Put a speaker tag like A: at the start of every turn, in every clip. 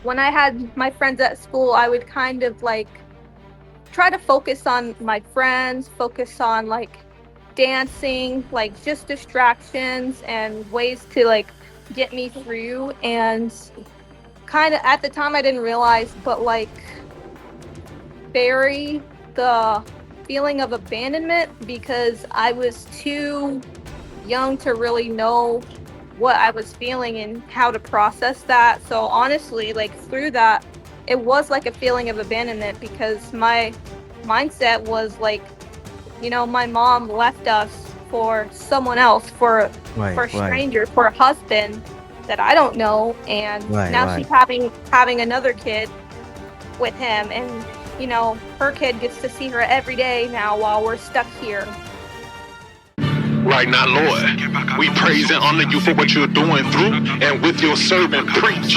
A: when I had my friends at school, I would kind of like try to focus on my friends, focus on like dancing, like just distractions and ways to like get me through. And kind of at the time, I didn't realize, but like bury the feeling of abandonment because I was too young to really know what I was feeling and how to process that. So honestly, like through that, it was like a feeling of abandonment because my mindset was like, my mom left us for someone else, for
B: Right,
A: a
B: right,
A: stranger, for a husband that I don't know, and
B: right,
A: now
B: right.
A: she's having another kid with him, and her kid gets to see her every day now while we're stuck here.
C: Right now, Lord, we praise and honor you for what you're doing through and with your servant. Preach.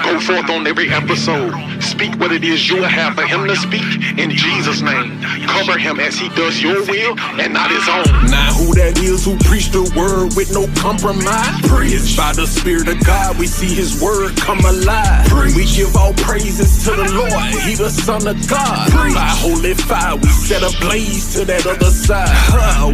C: Go forth on every episode. Speak what it is you have for him to speak in Jesus' name. Cover him as he does your will and not his own. Now, who that is who preached the word with no compromise? Preach. By the Spirit of God, we see his word come alive. Preach. We give all praises to the Lord. He the Son of God. Preach. By holy fire, we set a blaze to that other side.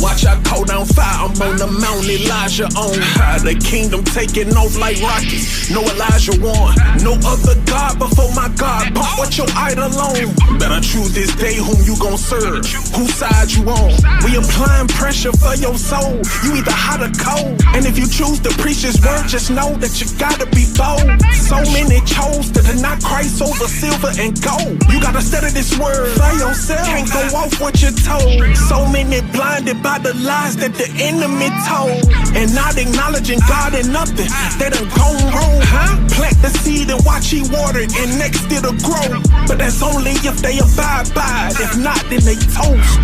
C: Watch I call down fire. I'm on the Mount Elijah on. The kingdom taking off like rockets. No Elijah one. No other God before my God. Pump what your idol on. Better choose this day whom you gon' serve. Whose side you on? We applying pressure for your soul. You either hot or cold. And if you choose to preach this word, just know that you gotta be bold. So many chose to deny Christ over silver and gold. You gotta study this word for yourself. Can't go off what you're told. So many blinded by the lies that the enemy told, and not acknowledging God in nothing. They done gone wrong. Plant the seed and watch he water it, and next it'll grow. But that's only if they abide by it. If not, then they toast.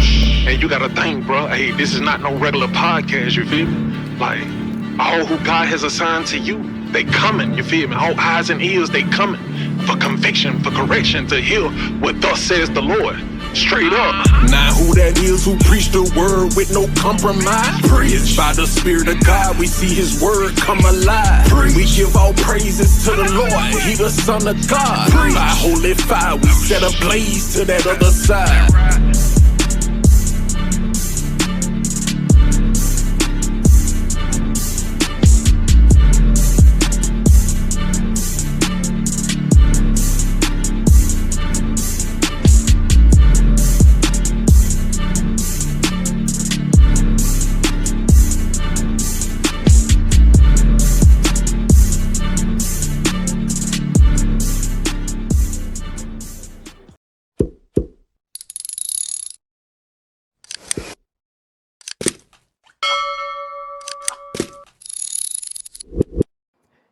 C: And you gotta think, bro. Hey, this is not no regular podcast. You feel me? Like all who God has assigned to you, they coming. You feel me? All eyes and ears, they coming for conviction, for correction, to hear what thus says the Lord. Straight up. Now who that is who preached the word with no compromise? Preach. By the Spirit of God, we see his word come alive. Preach. We give all praises to the Lord. He the Son of God. Preach. By holy fire, we set a blaze to that other side.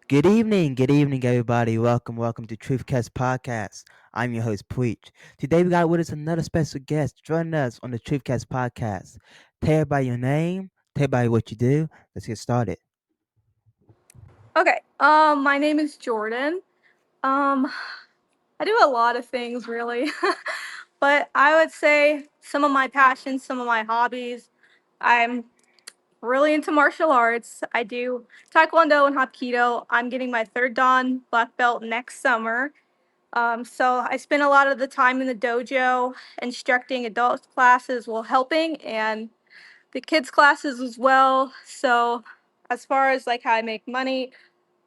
B: Good evening, everybody. Welcome to Truthcast Podcast. I'm your host, Preach. Today we got with us another special guest joining us on the Truthcast Podcast. Tell everybody your name, tell everybody what you do. Let's get started.
A: Okay. My name is Jordan. Um, I do a lot of things really, but I would say some of my passions, some of my hobbies. I'm really into martial arts. I do taekwondo and hapkido. I'm getting my third dan black belt next summer. So I spend a lot of the time in the dojo instructing adult classes while helping, and the kids classes as well. So as far as like how I make money,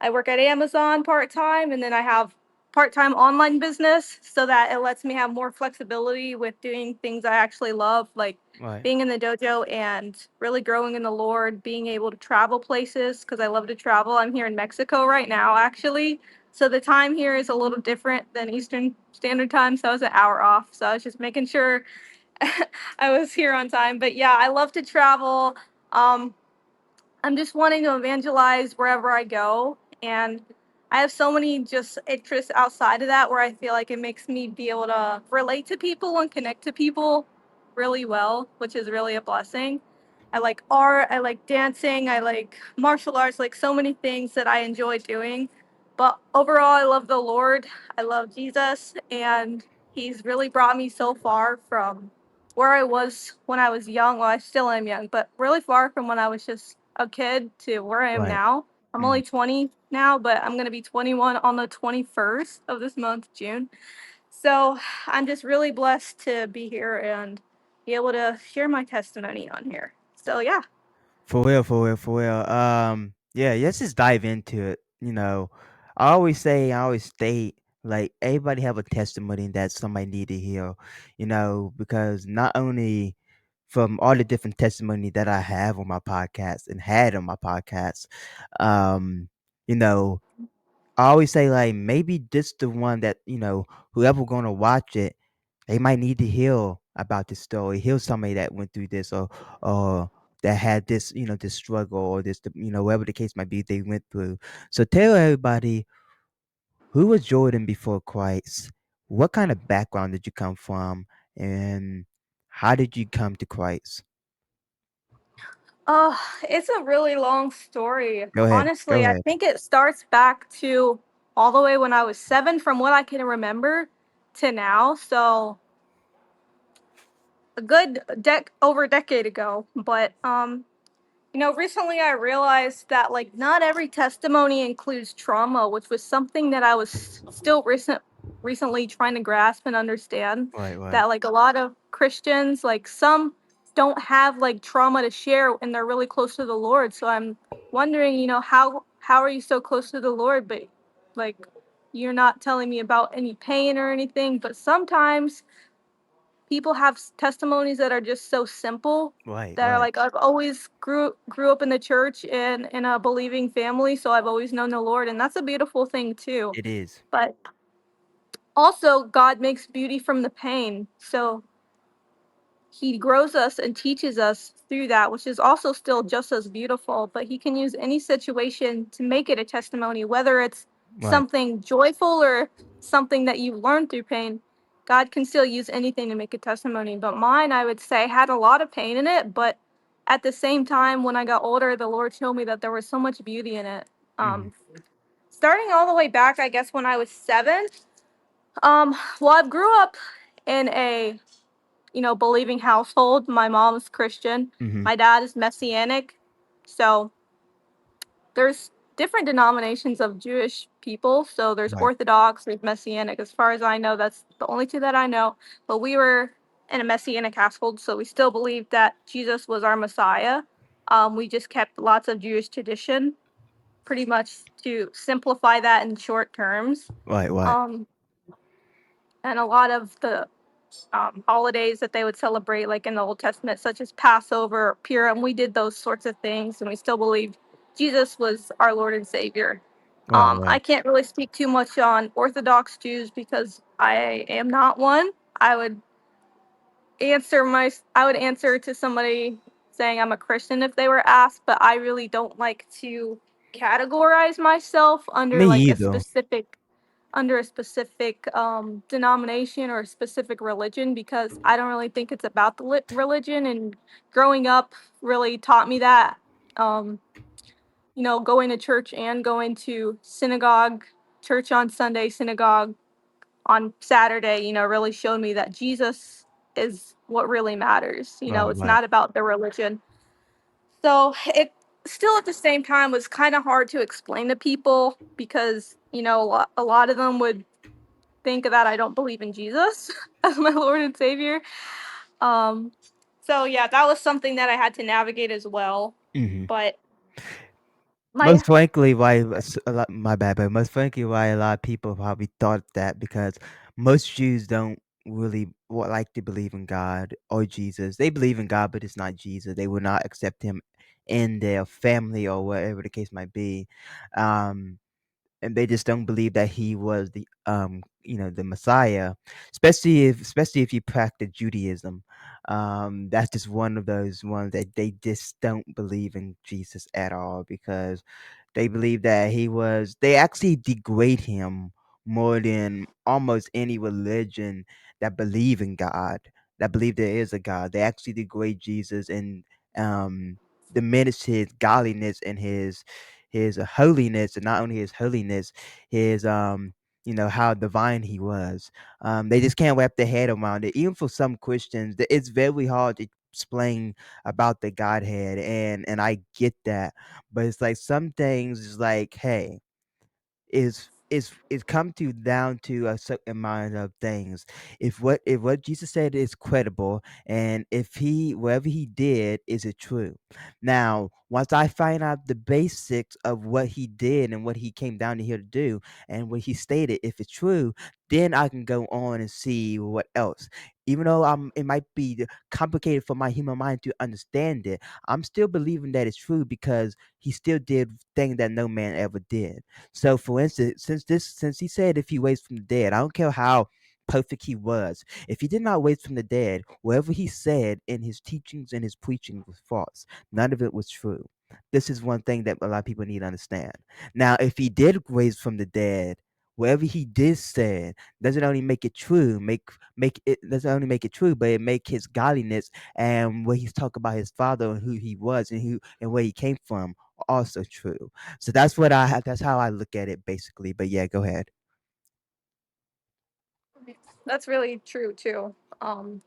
A: I work at Amazon part time, and then I have part time online business so that it lets me have more flexibility with doing things I actually love, like
B: Right.
A: being in the dojo and really growing in the Lord, being able to travel places because I love to travel. I'm here in Mexico right now, actually. So the time here is a little different than Eastern Standard Time. So I was an hour off. So I was just making sure I was here on time. But yeah, I love to travel. Um, I'm just wanting to evangelize wherever I go. And I have so many just interests outside of that where I feel like it makes me be able to relate to people and connect to people really well, which is really a blessing. I like art, I like dancing, I like martial arts, like so many things that I enjoy doing. But overall, I love the Lord, I love Jesus, and He's really brought me so far from where I was when I was young. Well, I still am young, but really far from when I was just a kid to where I am
B: Right.
A: now. I'm
B: Mhm.
A: only 20 now, but I'm going to be 21 on the 21st of this month, June. So I'm just really blessed to be here and be able to share my testimony on here. So yeah.
B: For real, for real, for real. Yeah, let's just dive into it. I always state, like everybody have a testimony that somebody need to hear. Because not only from all the different testimony that I have on my podcast and had on my podcast, um, you know, I always say like maybe this the one that whoever gonna watch it, they might need to hear about this story, hear somebody that went through this or that had this this struggle or this whatever the case might be they went through. So tell everybody, who was Jordan before Christ? What kind of background did you come from, and how did you come to Christ?
A: Uh, it's a really long story.
B: Go ahead, go
A: Honestly, I
B: ahead.
A: think it starts back to all the way when I was 7 from what I can remember to now. So a good over a decade ago. But recently I realized that like not every testimony includes trauma, which was something that I was still recently trying to grasp and understand.
B: Right,
A: That
B: right.
A: like a lot of Christians, like some don't have like trauma to share and they're really close to the Lord. So I'm wondering, how are you so close to the Lord, but like you're not telling me about any pain or anything. But sometimes people have testimonies that are just so simple
B: Right,
A: that are
B: right.
A: like I've always grew up in the church and in a believing family, so I've always known the Lord, and that's a beautiful thing too.
B: It is.
A: But also God makes beauty from the pain. So he grows us and teaches us through that, which is also still just as beautiful. But he can use any situation to make it a testimony, whether it's
B: Right.
A: something joyful or something that you learned through pain. God can still use anything to make a testimony. But mine, I would say, had a lot of pain in it. But at the same time, when I got older, the Lord showed me that there was so much beauty in it.
B: Hmm.
A: Um, Starting all the way back, I guess, when I was 7. Well, I grew up in a believing household. My mom's Christian.
B: Hmm.
A: My dad is Messianic. So there's different denominations of Jewish people. So there's
B: Right.
A: Orthodox, there's Messianic. As far as I know, that's the only two that I know. But we were in a Messianic household, so we still believed that Jesus was our Messiah. We just kept lots of Jewish tradition, pretty much to simplify that in short terms.
B: Right, right.
A: Um, and a lot of the holidays that they would celebrate, like in the Old Testament, such as Passover, Purim. We did those sorts of things, and we still believed Jesus was our Lord and Savior.
B: Right,
A: I
B: right.
A: can't really speak too much on Orthodox Jews because I am not one. I would I would answer to somebody saying I'm a Christian if they were asked, but I really don't like to categorize myself
B: Me
A: under
B: either.
A: a specific denomination or a specific religion because I don't really think it's about the religion. And growing up really taught me that. Um, Going to church and going to synagogue, church on Sunday, synagogue on Saturday, really showed me that Jesus is what really matters.
B: Right,
A: It's
B: right.
A: not about the religion. So it still at the same time was kind of hard to explain to people because, a lot of them would think that I don't believe in Jesus as my Lord and Savior. Um, so yeah, that was something that I had to navigate as well.
B: Hmm.
A: But my
B: Most frankly, why a lot, my bad, but most frankly, why a lot of people probably thought that because most Jews don't really like to believe in God or Jesus. They believe in God, but it's not Jesus. They will not accept him in their family or whatever the case might be. Um, and they just don't believe that he was the Messiah, especially if you practice Judaism. That's just one of those ones that they just don't believe in Jesus at all because they believe that they actually degrade him more than almost any religion that believe in God, that believe there is a God. They actually degrade Jesus and um diminish his godliness and his holiness, and not only his holiness, his how divine he was. They just can't wrap their head around it. Even for some Christians, it's very hard to explain about the Godhead, and I get that, but it's like some things is like, hey, is come to down to a certain amount of things. If what Jesus said is credible, and if he whatever he did, is it true? Now, once I find out the basics of what he did and what he came down here to do and what he stated, if it's true, then I can go on and see what else. Even though it might be complicated for my human mind to understand it, I'm still believing that it's true because he still did things that no man ever did. So, for instance, since he said if he raised from the dead, I don't care how perfect he was. If he did not raise from the dead, whatever he said in his teachings and his preaching was false. None of it was true. This is one thing that a lot of people need to understand. Now, if he did raise from the dead, whatever he did say doesn't only make it true, make it doesn't only make it true, but it make his godliness and what he's talking about his father and who he was and who and where he came from also true. So that's how I look at it basically. But yeah, go ahead.
A: That's really true too. Um,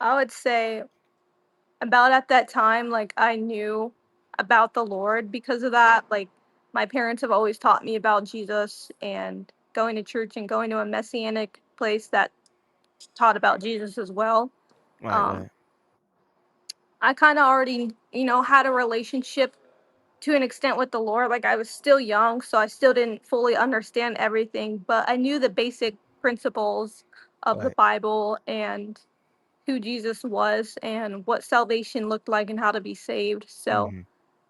A: I would say about at that time, like I knew about the Lord because of that. Like my parents have always taught me about Jesus and going to church and going to a messianic place that taught about Jesus as well.
B: Right,
A: Um,
B: right.
A: I kind of already, had a relationship to an extent with the Lord. Like I was still young, so I still didn't fully understand everything, but I knew the basic principles of the
B: Right.
A: Bible and who Jesus was and what salvation looked like and how to be saved. So
B: Mm-hmm.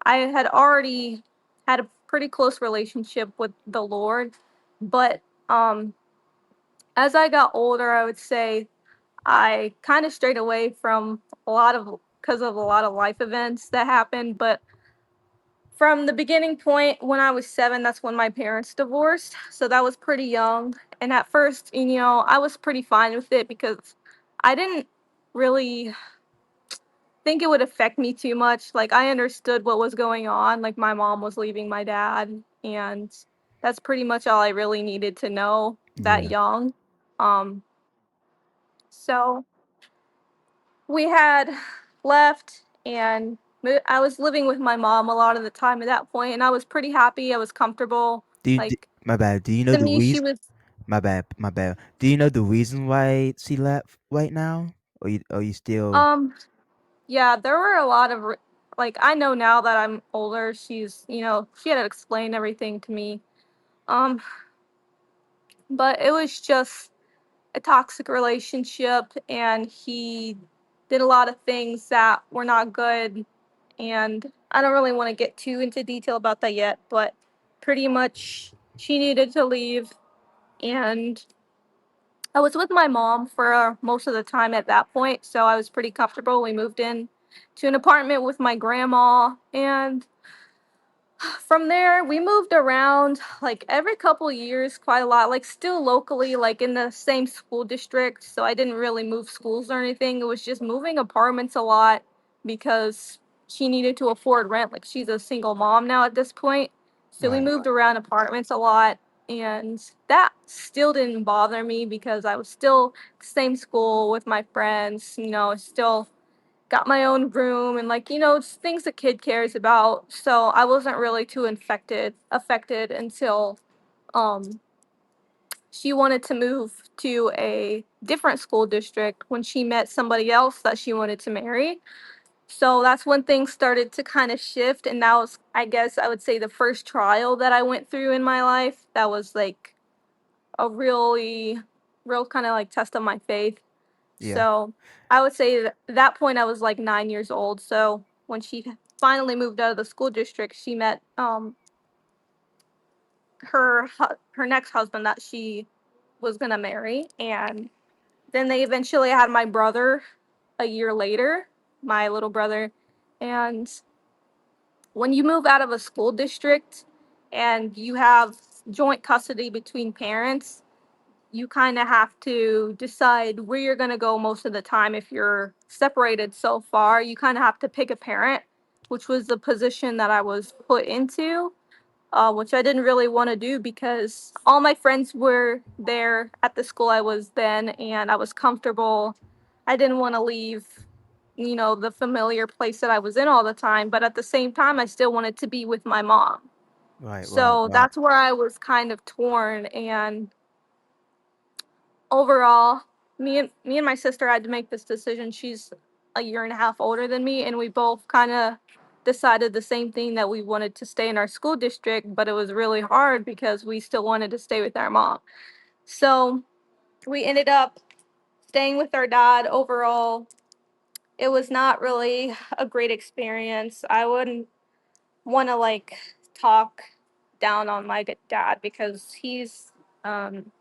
A: I had already had a pretty close relationship with the Lord, but as I got older, I would say I kind of strayed away from a lot of because of a lot of life events that happened, but from the beginning point when I was 7, that's when my parents divorced. So that was pretty young. And at first, I was pretty fine with it because I didn't really think it would affect me too much. Like I understood what was going on. Like my mom was leaving my dad, and that's pretty much all I really needed to know that
B: Yeah.
A: young. Um, so we had left, and I was living with my mom a lot of the time at that point, and I was pretty happy. I was comfortable. Like
B: My bad. Do you know
A: to
B: the
A: me, she
B: reason?
A: was.
B: My bad. My bad. Do you know the reason why she left right now? Or you still?
A: Um, yeah, there were a lot of like I know now that I'm older. She had to explain everything to me. Um, but it was just a toxic relationship, and he did a lot of things that were not good. And I don't really want to get too into detail about that yet, but pretty much she needed to leave. And I was with my mom for most of the time at that point, so I was pretty comfortable. We moved in to an apartment with my grandma, and from there, we moved around like every couple years quite a lot, like still locally, like in the same school district. So I didn't really move schools or anything. It was just moving apartments a lot because she needed to afford rent. Like she's a single mom now at this point. So we
B: Right.
A: moved around apartments a lot. And that still didn't bother me because I was still same school with my friends, still got my own room and like just things a kid cares about, so I wasn't really too affected until um she wanted to move to a different school district when she met somebody else that she wanted to marry. So that's when things started to kind of shift, and that was, I guess I would say, the first trial that I went through in my life. That was like a really real kind of like test of my faith.
B: Yeah.
A: So I would say that point I was like 9 years old. So when she finally moved out of the school district, she met her next husband that she was gonna marry, and then they eventually had my brother a year later, my little brother. And when you move out of a school district and you have joint custody between parents, you kind of have to decide where you're going to go most of the time. If you're separated so far, you kind of have to pick a parent, which was the position that I was put into, which I didn't really want to do because all my friends were there at the school I was then, and I was comfortable. I didn't want to leave the familiar place that I was in all the time. But at the same time, I still wanted to be with my mom.
B: Right, right,
A: So
B: right,
A: that's where I was kind of torn. And overall, me and my sister had to make this decision. She's a year and a half older than me, and we both kind of decided the same thing, that we wanted to stay in our school district, but it was really hard because we still wanted to stay with our mom. So we ended up staying with our dad. Overall, it was not really a great experience. I wouldn't want to like talk down on my dad because he's um,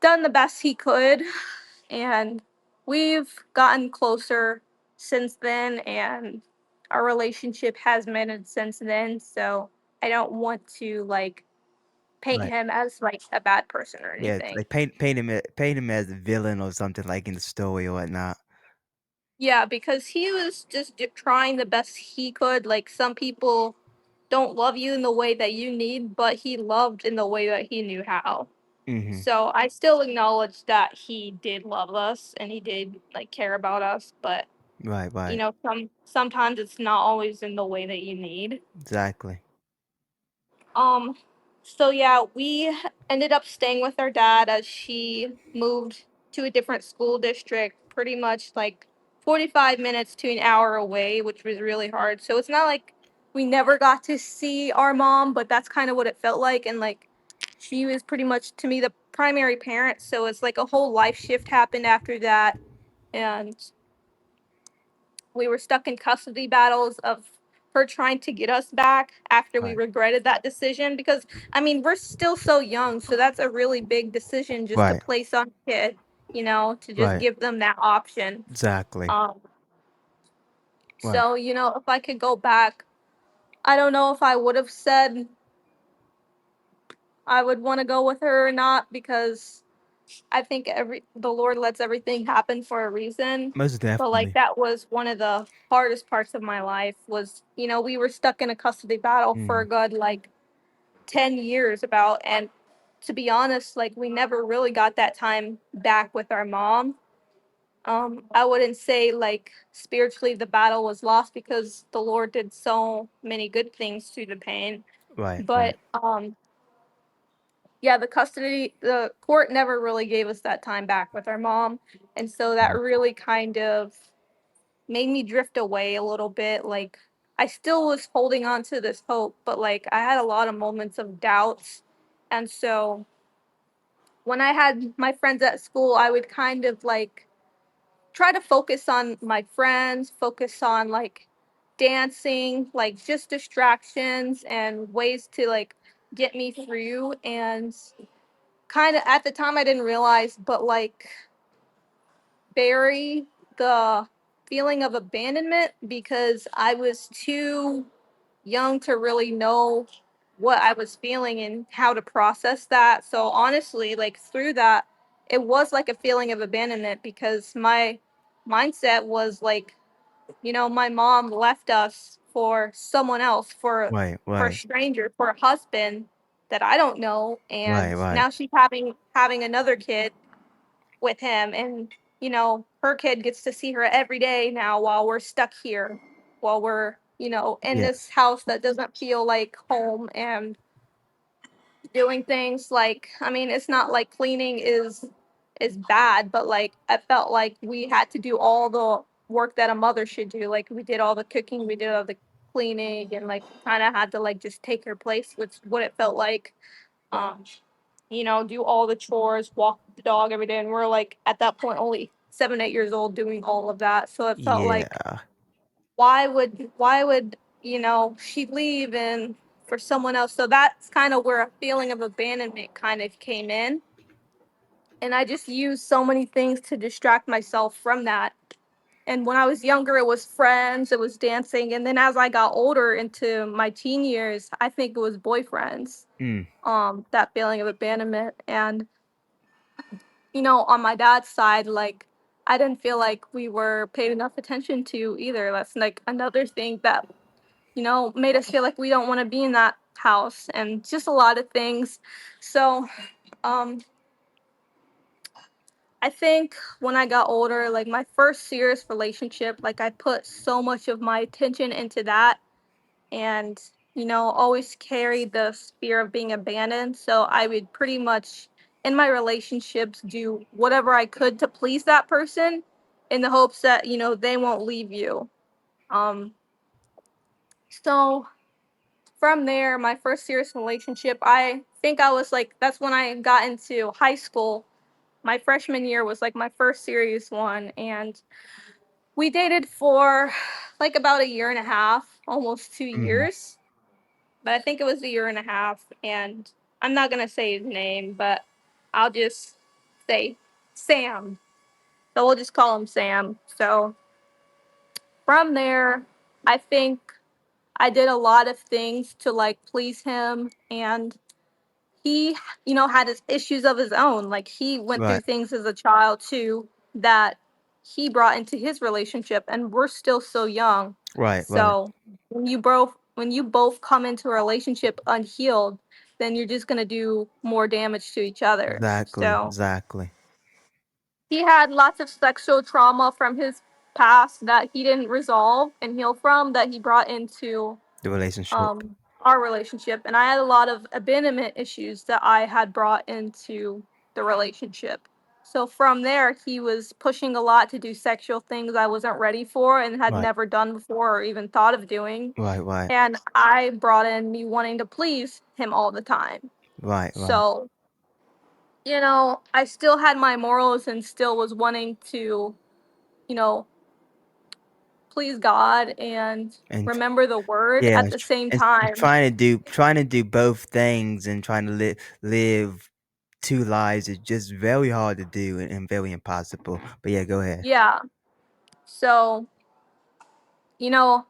A: done the best he could, and we've gotten closer since then, and our relationship has mended since then. So I don't want to like paint
B: right.
A: him as like a bad person or
B: Yeah,
A: anything.
B: like paint him as a villain or something like in the story or whatnot.
A: Yeah, because he was just trying the best he could. Like, some people don't love you in the way that you need, but he loved in the way that he knew how.
B: Mhm.
A: So I still acknowledge that he did love us and he did like care about us, but
B: Right, right.
A: sometimes it's not always in the way that you need.
B: Exactly.
A: Um, so yeah, we ended up staying with our dad as she moved to a different school district, pretty much like 45 minutes to an hour away, which was really hard. So it's not like we never got to see our mom, but that's kind of what it felt like. And like, she was pretty much to me the primary parent. So it's like a whole life shift happened after that. And we were stuck in custody battles of her trying to get us back after we
B: Right.
A: regretted that decision, because I mean, we're still so young, so that's a really big decision just to
B: Right.
A: place on a kid, to just
B: Right.
A: give them that option.
B: Exactly.
A: um
B: Right.
A: so if I could go back, I don't know if I would have said I would want to go with her or not, because I think every the Lord lets everything happen for a reason.
B: Most
A: But like,
B: definitely.
A: that was one of the hardest parts of my life, was we were stuck in a custody battle for a
B: Mhm.
A: good like 10 years about. And to be honest, like, we never really got that time back with our mom. I wouldn't say like spiritually the battle was lost, because the Lord did so many good things through the pain.
B: Right, right.
A: But yeah, the court never really gave us that time back with our mom. And so that
B: Mhm.
A: really kind of made me drift away a little bit. Like, I still was holding on to this hope, but like, I had a lot of moments of doubts. And so when I had my friends at school, I would kind of like try to focus on my friends, focus on like dancing, like just distractions and ways to like get me through. And kind of at the time I didn't realize, but like, bury the feeling of abandonment, because I was too young to really know what I was feeling and how to process that. So honestly, like, through that, it was like a feeling of abandonment, because my mindset was like, my mom left us for someone else,
B: Right,
A: for a
B: right.
A: stranger, for a husband that I don't know,
B: Right,
A: and
B: right.
A: now she's having another kid with him. And her kid gets to see her every day now, while we're stuck here, while we're in this
B: Yes.
A: house that doesn't feel like home, and doing things like, I mean, it's not like cleaning is bad, but like, I felt like we had to do all the work that a mother should do. Like, we did all the cooking, we did all the cleaning, and like, kind of had to like just take her place, which what it felt like. um do all the chores, walk the dog every day. And we're like, at that point, only 7, 8 years old, doing all of that. So it felt like,
B: Yeah.
A: why would, she leave and for someone else? So that's kind of where a feeling of abandonment kind of came in. And I just used so many things to distract myself from that. And when I was younger, it was friends, it was dancing. And then as I got older into my teen years, I think it was boyfriends,
B: Mm.
A: that feeling of abandonment. And on my dad's side, like, I didn't feel like we were paid enough attention to either. That's like another thing that, made us feel like we don't want to be in that house, and just a lot of things. So, um, I think when I got older, like my first serious relationship, like I put so much of my attention into that, and always carried the fear of being abandoned. So I would pretty much in my relationships do whatever I could to please that person in the hopes that they won't leave you. Um so from there, my first serious relationship, I think I was like, that's when I got into high school. My freshman year was like my first serious one, and we dated for like about a year and a half, almost two
B: Hmm.
A: years. But I think it was a year and a half. And I'm not going to say his name, but I'll just say Sam. So we'll just call him Sam. So from there, I think I did a lot of things to like please him. And he, had his issues of his own. Like he went through
B: Right,
A: things as a child too that he brought into his relationship, and we're still so young.
B: right, right.
A: So when you both come into a relationship unhealed, then you're just gonna do more damage to each other.
B: Exactly,
A: So
B: exactly.
A: he had lots of sexual trauma from his past that he didn't resolve and heal from, that he brought into
B: The relationship.
A: um our relationship, and I had a lot of abandonment issues that I had brought into the relationship. So from there, he was pushing a lot to do sexual things I wasn't ready for and had
B: Right,
A: never done before or even thought of doing.
B: right, right,
A: And I brought in me wanting to please him all the time.
B: right, right.
A: So, I still had my morals and still was wanting to, you know, please God and
B: And
A: remember the word
B: yeah,
A: at the same
B: and
A: time.
B: trying to do both things and trying to live two lives is just very hard to do and very impossible. But yeah, go ahead.
A: Yeah. So, you know,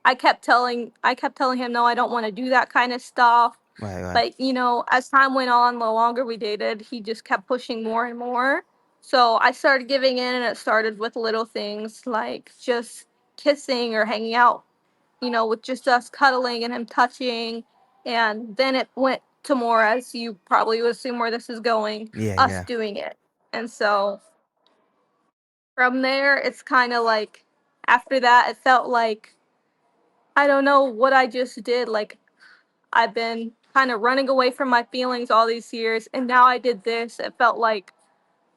A: I kept telling him, no, I don't want to do that kind of stuff.
B: Right, right.
A: But, as time went on, the longer we dated, he just kept pushing more and more. So I started giving in, and it started with little things like just kissing or hanging out, with just us cuddling and him touching. And then it went to more, as you probably would assume where this is going,
B: Yeah,
A: us
B: yeah.
A: doing it. And so from there, it's kind of like, after that, it felt like, I don't know what I just did. Like, I've been kind of running away from my feelings all these years, and now I did this. It felt like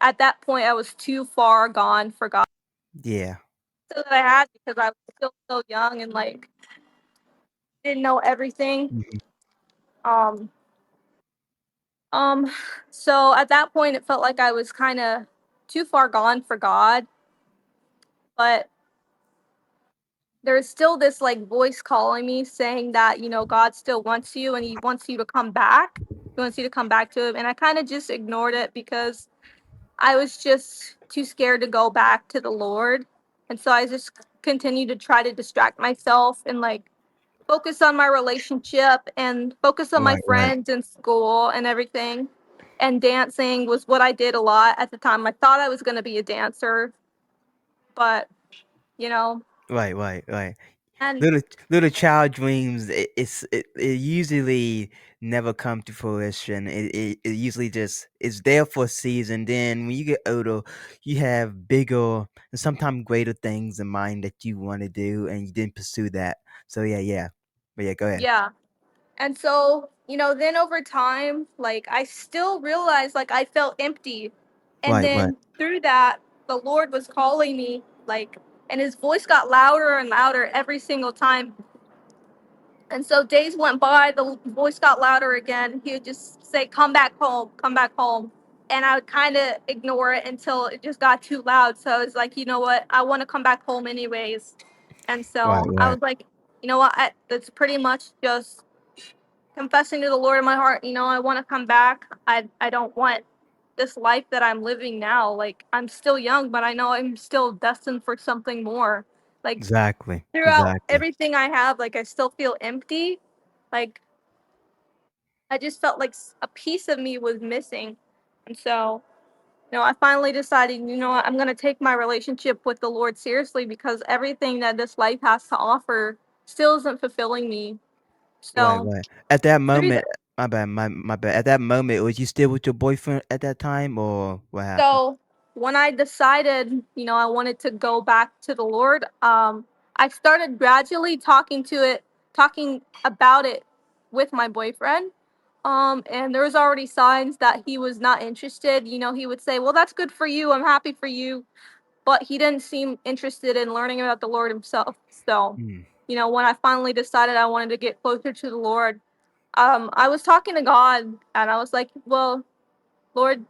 A: at that point I was too far gone for God
B: Yeah.
A: that I had, because I was still so young and like didn't know everything.
B: Mhm.
A: Um, um, so at that point it felt like I was kind of too far gone for God, but there's still this like voice calling me saying that God still wants you and he wants you to come back. He wants you to come back to him, and I kind of just ignored it because I was just too scared to go back to the Lord. And so I just continued to try to distract myself and like focus on my relationship and focus on my
B: Right, right.
A: friends and school and everything. And dancing was what I did a lot at the time. I thought I was going to be a dancer, but you know,
B: Right, right, right.
A: and
B: Little child dreams, it usually never come to fruition. It usually just it's there for a season. Then when you get older, you have bigger and sometimes greater things in mind that you want to do, and you didn't pursue that. So yeah, yeah. But yeah, go ahead.
A: yeah. And so, then over time, like I still realized like I felt empty. And
B: Right, right.
A: then through that, the Lord was calling me, like, and his voice got louder and louder every single time. And so days went by, the voice got louder again. He would just say, "Come back home, come back home." And I would kind of ignore it until it just got too loud. So it's like, you know what? I want to come back home anyways. And
B: Right,
A: so I
B: right.
A: was like, you know what? That's pretty much just confessing to the Lord in my heart, I want to come back. I don't want this life that I'm living now. Like I'm still young, but I know I'm still destined for something more. Like
B: Exactly.
A: throughout
B: Exactly.
A: everything I have, like I still feel empty. Like I just felt like a piece of me was missing. And so, I finally decided, what, I'm going to take my relationship with the Lord seriously, because everything that this life has to offer still isn't fulfilling me.
B: Right,
A: So,
B: right. At that
A: through
B: moment,
A: the
B: my bad. At that moment, was you still with your boyfriend at that time, or what happened?
A: so when I decided, I wanted to go back to the Lord, I started gradually talking about it with my boyfriend. And there was already signs that he was not interested. He would say, "Well, that's good for you. I'm happy for you." But he didn't seem interested in learning about the Lord himself. So,
B: Mm.
A: when I finally decided I wanted to get closer to the Lord, I was talking to God and I was like, "Well, Lord,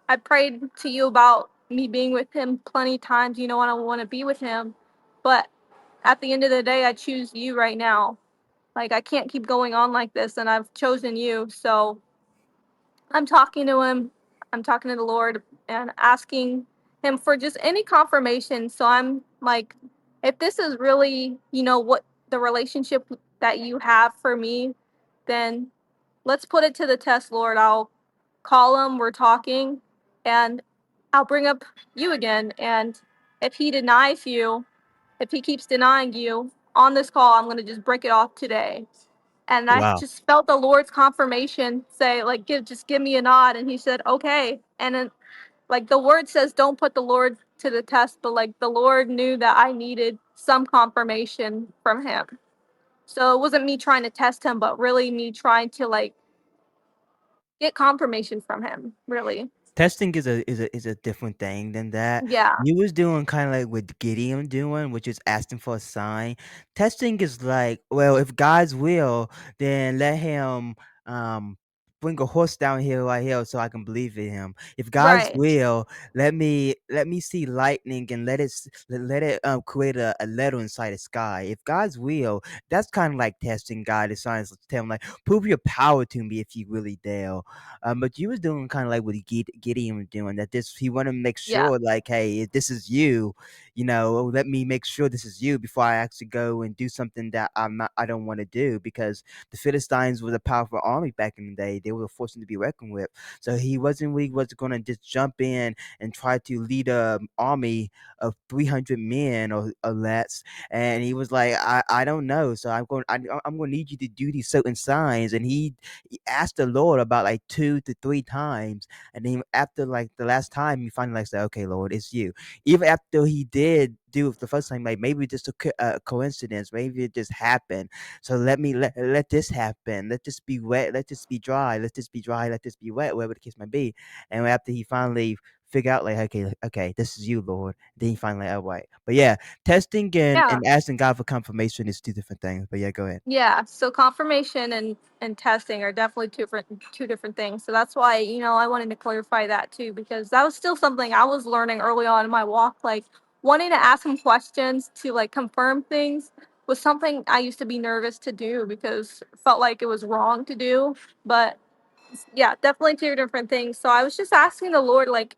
A: I prayed to you about me being with him plenty times, and I want to be with him. But at the end of the day, I choose you right now. Like, I can't keep going on like this, and I've chosen you." So I'm talking to him, I'm talking to the Lord and asking him for just any confirmation. So I'm like, if this is really, what the relationship that you have for me, then let's put it to the test, Lord. I'll call him, we're talking, and I'll bring up you again. And if he denies you, if he keeps denying you on this call, I'm going to just break it off today. And I
B: Wow.
A: just felt the Lord's confirmation say, like, give me a nod. And he said, okay. And then, like, the word says, don't put the Lord to the test, but like the Lord knew that I needed some confirmation from him. So it wasn't me trying to test him, but really me trying to like get confirmation from him, really.
B: Testing is a different thing than that.
A: Yeah.
B: You was doing kind of like what Gideon doing, which is asking for a sign. Testing is like, well, if God's will, then let him um bring a horse down here right here so I can believe in him. If God's
A: Right.
B: will, let me see lightning and let it create a letter inside the sky. If God's will, that's kind of like testing God. The signs tell him like, prove your power to me if you really dare. But you was doing kind of like what Gideon was doing. That this he wanted to make
A: Yeah.
B: sure, like, hey, if this is you, let me make sure this is you before I actually go and do something that I don't want to do, because the Philistines was a powerful army back in the day. They were forced to be reckoned with. So he wasn't really was going to just jump in and try to lead a army of 300 men or less. And he was like, I don't know. So I'm going to need you to do these certain signs. And he asked the Lord about like 2 to 3 times, and then after like the last time, he finally like said, "Okay, Lord, it's you." Even after he did do it the first time, like maybe just a coincidence, maybe it just happened. So let this happen. Let this be wet. Let this be dry. Let this be dry. Let this be wet. Whatever the case might be. And after he finally figure out like, okay, this is you, Lord. Then he finally, oh, right. But yeah, testing and
A: Yeah.
B: and asking God for confirmation is two different things. But yeah, go ahead.
A: Yeah, so confirmation and testing are definitely two different things. So that's why, I wanted to clarify that too, because that was still something I was learning early on in my walk. Like, wanting to ask him questions to like confirm things was something I used to be nervous to do because it felt like it was wrong to do. But yeah, definitely two different things. So I was just asking the Lord, like,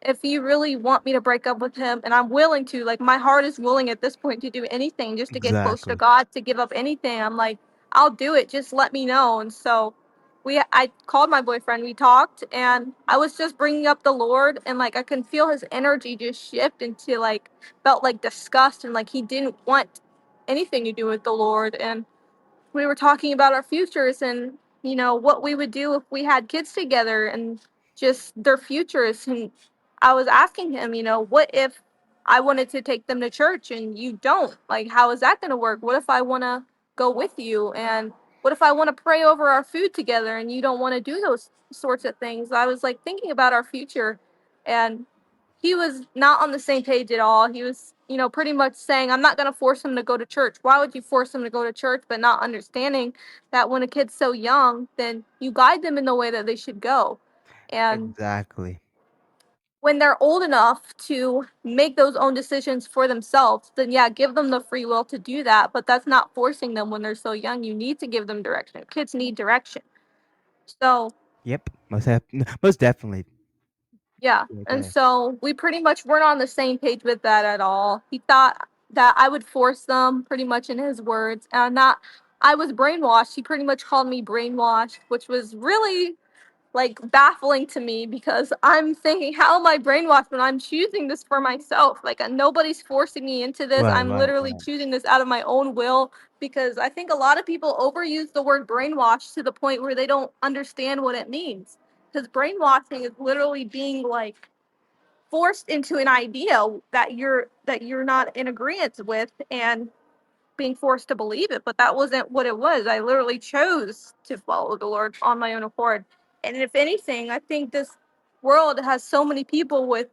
A: if you really want me to break up with him, and I'm willing to, like, my heart is willing at this point to do anything just to get closer to
B: Exactly.
A: God, to give up anything. I'm like, I'll do it, just let me know. And so I called my boyfriend, we talked, and I was just bringing up the Lord, and like I can feel his energy just shift into like, felt like disgust, and like he didn't want anything to do with the Lord. And we were talking about our futures and what we would do if we had kids together and just their futures. And I was asking him, what if I wanted to take them to church and you don't? Like, how is that going to work? What if I want to go with you? And what if I want to pray over our food together and you don't want to do those sorts of things? I was like thinking about our future, and he was not on the same page at all. He was, pretty much saying, I'm not going to force him to go to church. Why would you force him to go to church? But not understanding that when a kid's so young, then you guide them in the way that they should go. And
B: Exactly.
A: when they're old enough to make those own decisions for themselves, then yeah, give them the free will to do that. But that's not forcing them when they're so young. You need to give them direction. Kids need direction. So
B: Yep. Most definitely.
A: yeah.
B: Yeah, go
A: And
B: ahead.
A: so we pretty much weren't on the same page with that at all. He thought that I would force them, pretty much in his words. And not, I was brainwashed. He pretty much called me brainwashed, which was really like baffling to me because I'm thinking, how am I brainwashed when I'm choosing this for myself? Like, nobody's forcing me into this.
B: Right,
A: I'm
B: right,
A: literally
B: right.
A: choosing this out of my own will, because I think a lot of people overuse the word brainwash to the point where they don't understand what it means. Because brainwashing is literally being like forced into an idea that you're not in agreement with, and being forced to believe it. But that wasn't what it was. I literally chose to follow the Lord on my own accord. And if anything, I think this world has so many people with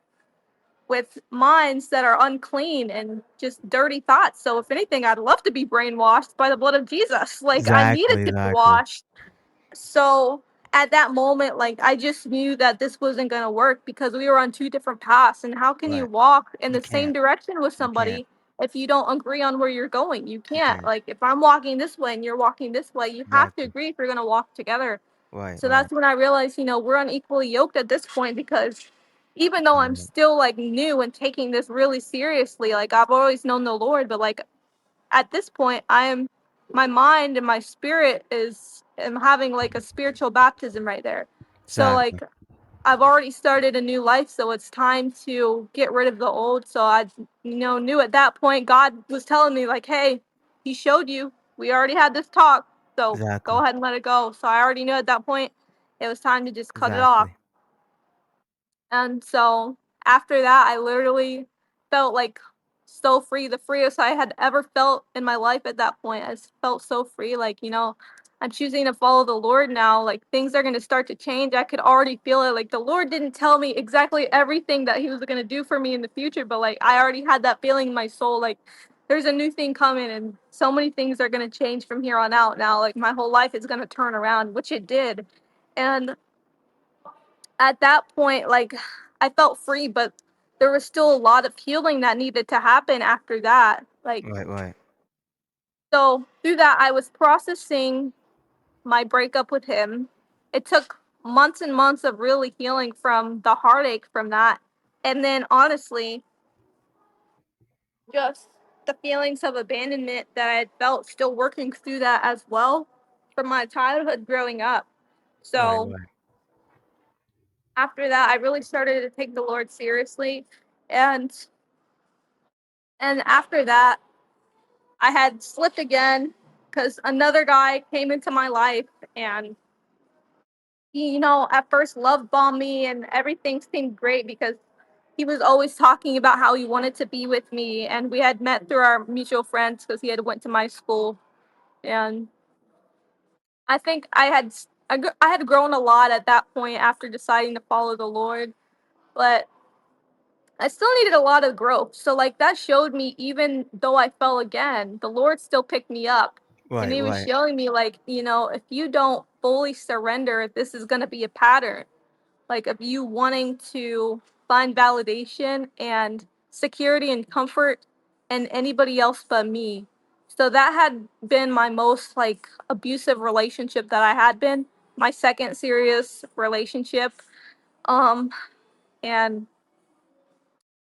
A: minds that are unclean and just dirty thoughts. So if anything, I'd love to be brainwashed by the blood of Jesus. Like, I needed
B: Exactly,
A: to be
B: exactly.
A: washed. So at that moment, like, I just knew that this wasn't going to work because we were on two different paths. And how can you
B: Right.
A: walk in
B: You
A: the same
B: can't.
A: direction with
B: You can't.
A: somebody if you don't agree on where you're going? You
B: You
A: can't.
B: can't.
A: Like, if I'm walking this way and you're walking this way, you have to
B: Exactly.
A: agree if you're going to walk together.
B: Right,
A: So
B: right.
A: that's when I realized, we're unequally yoked at this point, because even though I'm
B: Right.
A: still like new and taking this really seriously, like, I've always known the Lord, but like, at this point, my mind and my spirit am having like a spiritual baptism right there. So
B: Exactly.
A: like, I've already started a new life, so it's time to get rid of the old. So I, knew at that point God was telling me like, hey, He showed you. We already had this talk, so go
B: Exactly.
A: ahead and let it go. So I already knew at that point it was time to just cut it off.
B: Exactly.
A: And so after that, I literally felt like so free, the freest I had ever felt in my life at that point. I felt so free. Like, I'm choosing to follow the Lord now. Like, things are going to start to change. I could already feel it. Like, the Lord didn't tell me exactly everything that He was going to do for me in the future, but like, I already had that feeling in my soul. Like, there's a new thing coming, and so many things are going to change from here on out. Now, like, my whole life is going to turn around, which it did. And at that point, like, I felt free, but there was still a lot of healing that needed to happen after that. Like,
B: Right, right.
A: so through that, I was processing my breakup with him. It took months and months of really healing from the heartache from that. And then honestly, just the feelings of abandonment that I had felt, still working through that as well from my childhood growing up.
B: Right,
A: So
B: right.
A: after that, I really started to take the Lord seriously. And after that, I had slipped again because another guy came into my life, and he, at first love bombed me, and everything seemed great because he was always talking about how he wanted to be with me, and we had met through our mutual friends because he had went to my school. And I think I had grown a lot at that point after deciding to follow the Lord, but I still needed a lot of growth. So like, that showed me, even though I fell again, the Lord still picked me up. And
B: Right,
A: He was
B: right.
A: showing me like, if you don't fully surrender, this is going to be a pattern. Like, of you wanting to find validation and security and comfort in anybody else but me. So that had been my most like abusive relationship that I had been, my second serious relationship. Um and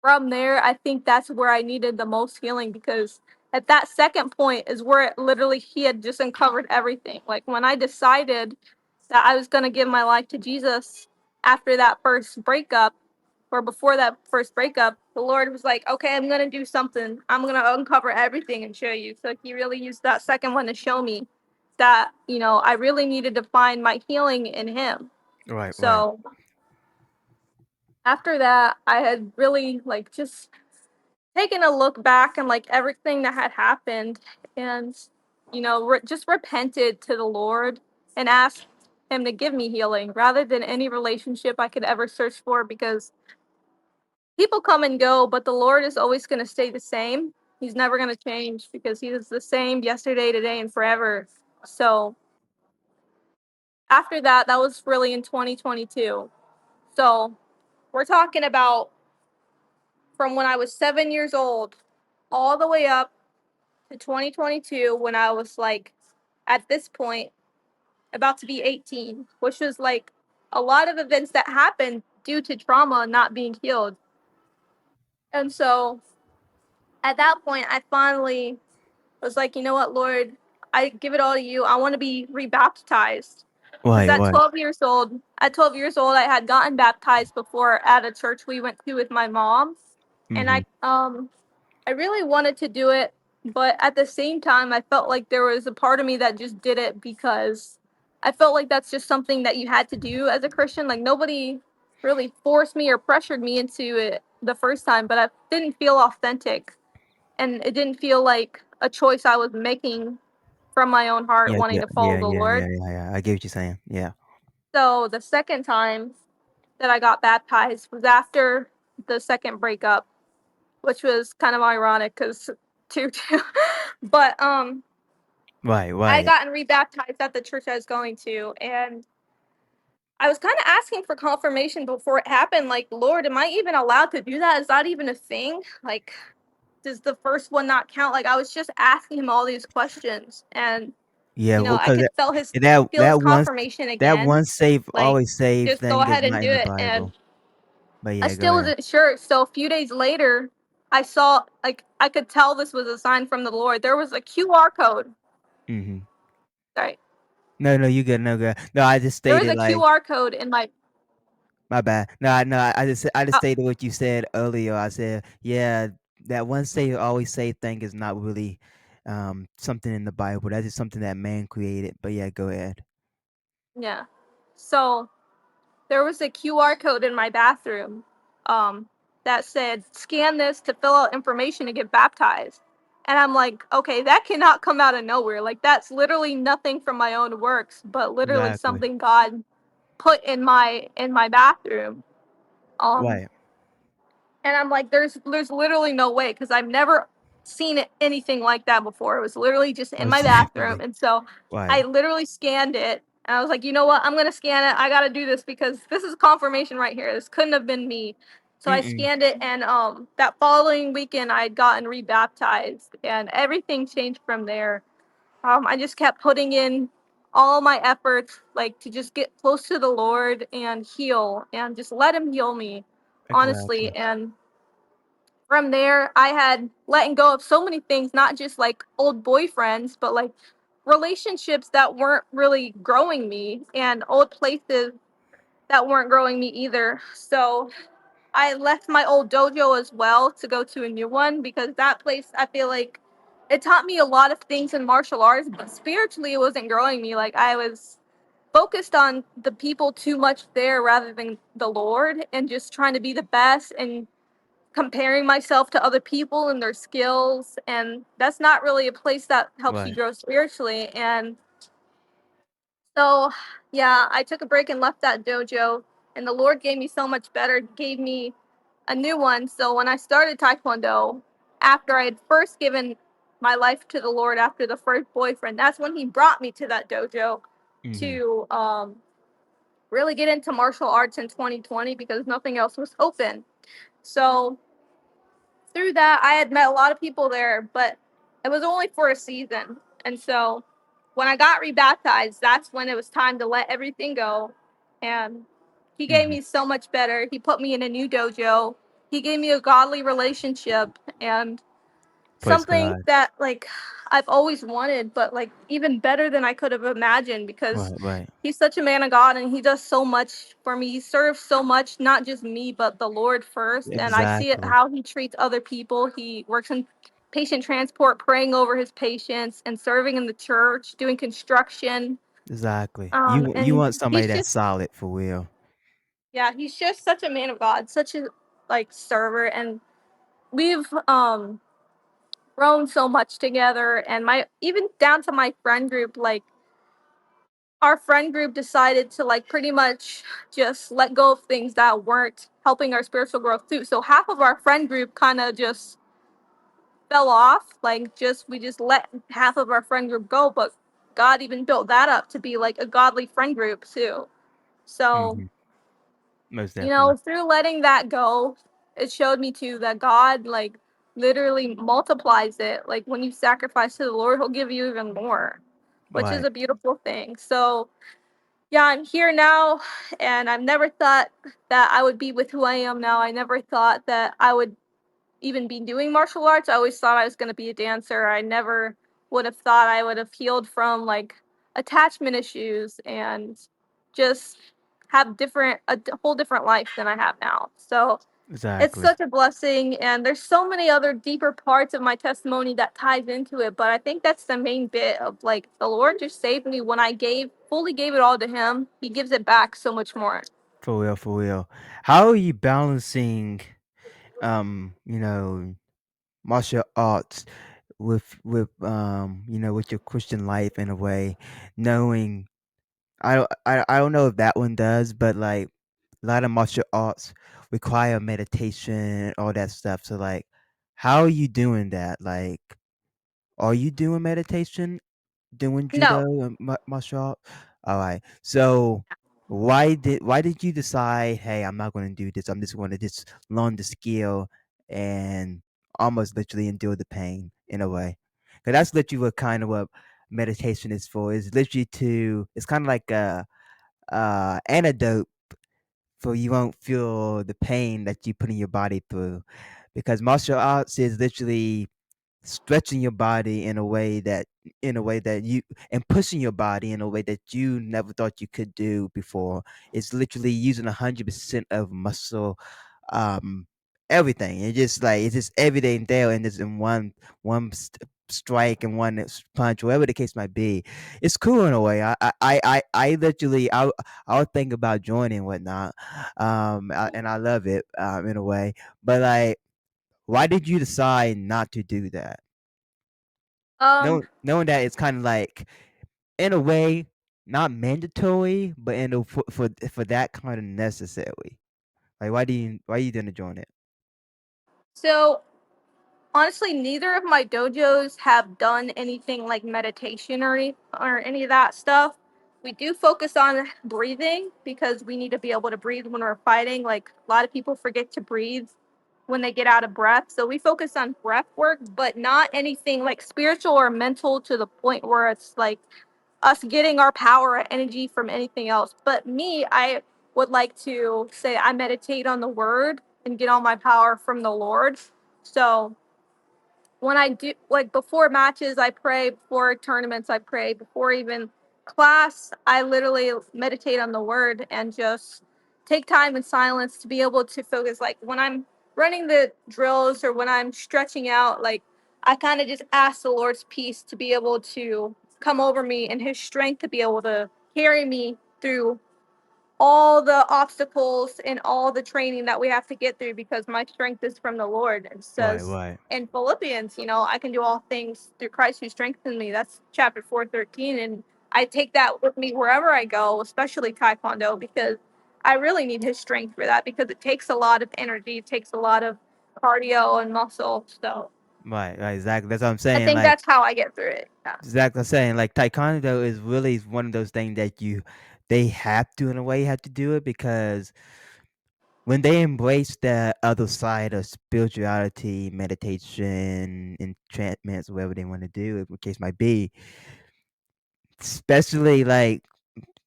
A: from there, I think that's where I needed the most healing, because at that second point is where it literally He had just uncovered everything. Like, when I decided that I was going to give my life to Jesus after that first breakup, or before that first breakup, the Lord was like, okay, I'm going to do something. I'm going to uncover everything and show you. So He really used that second one to show me that, I really needed to find my healing in Him.
B: Right, right.
A: So after that, I had really like just taken a look back and like everything that had happened, and just repented to the Lord and asked Him to give me healing rather than any relationship I could ever search for, because people come and go, but the Lord is always going to stay the same. He's never going to change, because He is the same yesterday, today, and forever. So after that, that was really in 2022. So we're talking about from when I was 7 years old all the way up to 2022, when I was like, at this point, about to be 18, which was like a lot of events that happened due to trauma not being healed. And so at that point, I finally was like, you know what, Lord, I give it all to you. I want to be rebaptized. Because
B: Right, right.
A: at 12 years old, I had gotten baptized before at a church we went to with my mom. And
B: Mm-hmm.
A: I really wanted to do it, but at the same time, I felt like there was a part of me that just did it, because I felt like that's just something that you had to do as a Christian. Like, nobody, I felt like nobody, I felt like nobody was going to really forced me or pressured me into it the first time, but it didn't feel authentic, and it didn't feel like a choice I was making from my own heart,
B: Yeah,
A: wanting
B: yeah,
A: to follow
B: yeah,
A: the
B: yeah, yeah,
A: Lord.
B: yeah, yeah. I get what you're saying. Yeah.
A: So the second time that I got baptized was after the second breakup, which was kind of ironic because two, but
B: Right,
A: I
B: right.
A: got rebaptized at the church I was going to, and I was kind of asking for confirmation before it happened. Like, Lord, am I even allowed to do that? Is that even a thing? Like, does the first one not count? Like, I was just asking him all these questions, and
B: Yeah, well,
A: I
B: 'cause
A: could
B: that
A: feel his
B: that one
A: confirmation
B: that
A: again.
B: one save
A: Like,
B: always save
A: just go
B: thing is
A: ahead and
B: not
A: do
B: in the
A: it. And
B: Bible. But
A: I
B: yeah, go
A: still
B: ahead.
A: wasn't sure. So a few days later, I saw, like, I could tell this was a sign from the Lord. There was a QR code.
B: Mhm.
A: Sorry,
B: No, no, you good. No, good. No, I just
A: there was
B: stated
A: a
B: like
A: QR code in my.
B: my bad. No, I just
A: Uh,
B: stated what you said earlier. I said, yeah, that one save always save thing is not really something in the Bible. That's just something that man created. But yeah, go ahead.
A: yeah. So there was a QR code in my bathroom, um, that said, "Scan this to fill out information to get baptized." And I'm like, okay, that cannot come out of nowhere. Like, that's literally nothing from my own works, but literally
B: Exactly.
A: something God put in my bathroom. Um,
B: Right.
A: and I'm like, there's literally no way, because I've never seen anything like that before. It was literally just in my
B: Most
A: bathroom,
B: definitely.
A: and so I
B: Right.
A: literally scanned it, and I was like, you know what? I'm gonna scan it. I gotta do this because this is confirmation right here. This couldn't have been me. So I
B: Mm-mm.
A: scanned it, and that following weekend I had gotten rebaptized, and everything changed from there. I just kept putting in all my efforts, like, to just get close to the Lord and heal, and just let Him heal me, honestly.
B: Exactly.
A: And from there, I had letting go of so many things, not just like old boyfriends, but like relationships that weren't really growing me, and old places that weren't growing me either. So I left my old dojo as well to go to a new one, because that place, I feel like it taught me a lot of things in martial arts, but spiritually it wasn't growing me. Like, I was focused on the people too much there rather than the Lord, and just trying to be the best and comparing myself to other people and their skills, and that's not really a place that helps you
B: Right.
A: grow spiritually. And so, yeah, I took a break and left that dojo, and the Lord gave me so much better, gave me a new one. So when I started taekwondo, after I had first given my life to the Lord after the first boyfriend, that's when he brought me to that dojo
B: Mhm.
A: to really get into martial arts in 2020, because nothing else was open. So through that, I had met a lot of people there, but it was only for a season. And so when I got rebaptized, that's when it was time to let everything go. And he gave
B: Mhm.
A: me so much better. He put me in a new dojo. He gave me a godly relationship, and
B: Praise
A: something
B: God.
A: that, like, I've always wanted, but like even better than I could have imagined, because
B: Right, right.
A: he's such a man of God, and he does so much for me. He serves so much, not just me, but the Lord first. And I see it
B: Exactly.
A: how he treats other people. He works in patient transport, praying over his patients, and serving in the church, doing construction.
B: Exactly. You
A: And
B: want somebody
A: he's
B: that's
A: just,
B: solid for real.
A: yeah, he's just such a man of God, such a, like, server. And we've grown so much together, and my, even down to my friend group, like, our friend group decided to, like, pretty much just let go of things that weren't helping our spiritual growth too. So half of our friend group kind of just fell off. Like, just we just let half of our friend group go, but God even built that up to be like a godly friend group too. So,
B: Mhm. Most definitely.
A: through letting that go, it showed me too that God, like, literally multiplies it. Like, when you sacrifice to the Lord, He'll give you even more, which is
B: Right.
A: a beautiful thing. So, yeah, I'm here now, and I've never thought that I would be with who I am now. I never thought that I would even be doing martial arts. I always thought I was going to be a dancer. I never would have thought I would have healed from, like, attachment issues, and just have whole different life than I have now. So it's
B: Exactly.
A: such a blessing, and there's so many other deeper parts of my testimony that ties into it, but I think that's the main bit of, like, the Lord just saved me when I fully gave it all to Him. He gives it back so much more.
B: For real, for real. How are you balancing, you know, martial arts with your Christian life in a way, knowing I don't know if that one does, but like a lot of martial arts require meditation, all that stuff. So like, how are you doing that? Like, are you doing meditation, doing
A: No.
B: judo and martial art? All right. So why did you decide, hey, I'm not going to do this. I'm just going to just learn the skill and almost literally endure the pain in a way. Because that's literally what kind of what meditation is for. Is literally to. It's kind of like a antidote so you won't feel the pain that you put in your body through. Because martial arts is literally stretching your body in a way that you and pushing your body in a way that you never thought you could do before. It's literally using 100% of muscle, um everything. It's just everything there, and it's in strike and punch, whatever the case might be. It's cool in a way. I literally I'll think about joining and whatnot, and I love it, in a way. But like, why did you decide not to do that?
A: Um,
B: Knowing that it's kind of like, in a way, not mandatory, but for that kind of necessary. Like, why you didn't join it?
A: so honestly, neither of my dojos have done anything like meditation or any of that stuff. We do focus on breathing because we need to be able to breathe when we're fighting. Like a lot of people forget to breathe when they get out of breath. So we focus on breath work, but not anything like spiritual or mental to the point where it's like us getting our power or energy from anything else. But me, I would like to say I meditate on the word and get all my power from the Lord. So when I do, like before matches, I pray, before tournaments, I pray, before even class, I literally meditate on the word and just take time in silence to be able to focus. Like when I'm running the drills or when I'm stretching out, like I kind of just ask the Lord's peace to be able to come over me and his strength to be able to carry me through all the obstacles and all the training that we have to get through because my strength is from the Lord. It
B: Right,
A: says
B: right,
A: in Philippians, I can do all things through Christ who strengthens me. That's chapter 4:13. And I take that with me wherever I go, especially Taekwondo, because I really need his strength for that because it takes a lot of energy, it takes a lot of cardio and muscle. So
B: right. Exactly. That's what I'm
A: I
B: saying.
A: think
B: Like,
A: that's how I get through it. Yeah.
B: exactly, I'm saying, like, taekwondo is really one of those things that they have to, in a way, have to do it, because when they embrace the other side of spirituality, meditation, enchantments, whatever they want to do, the case might be, especially like,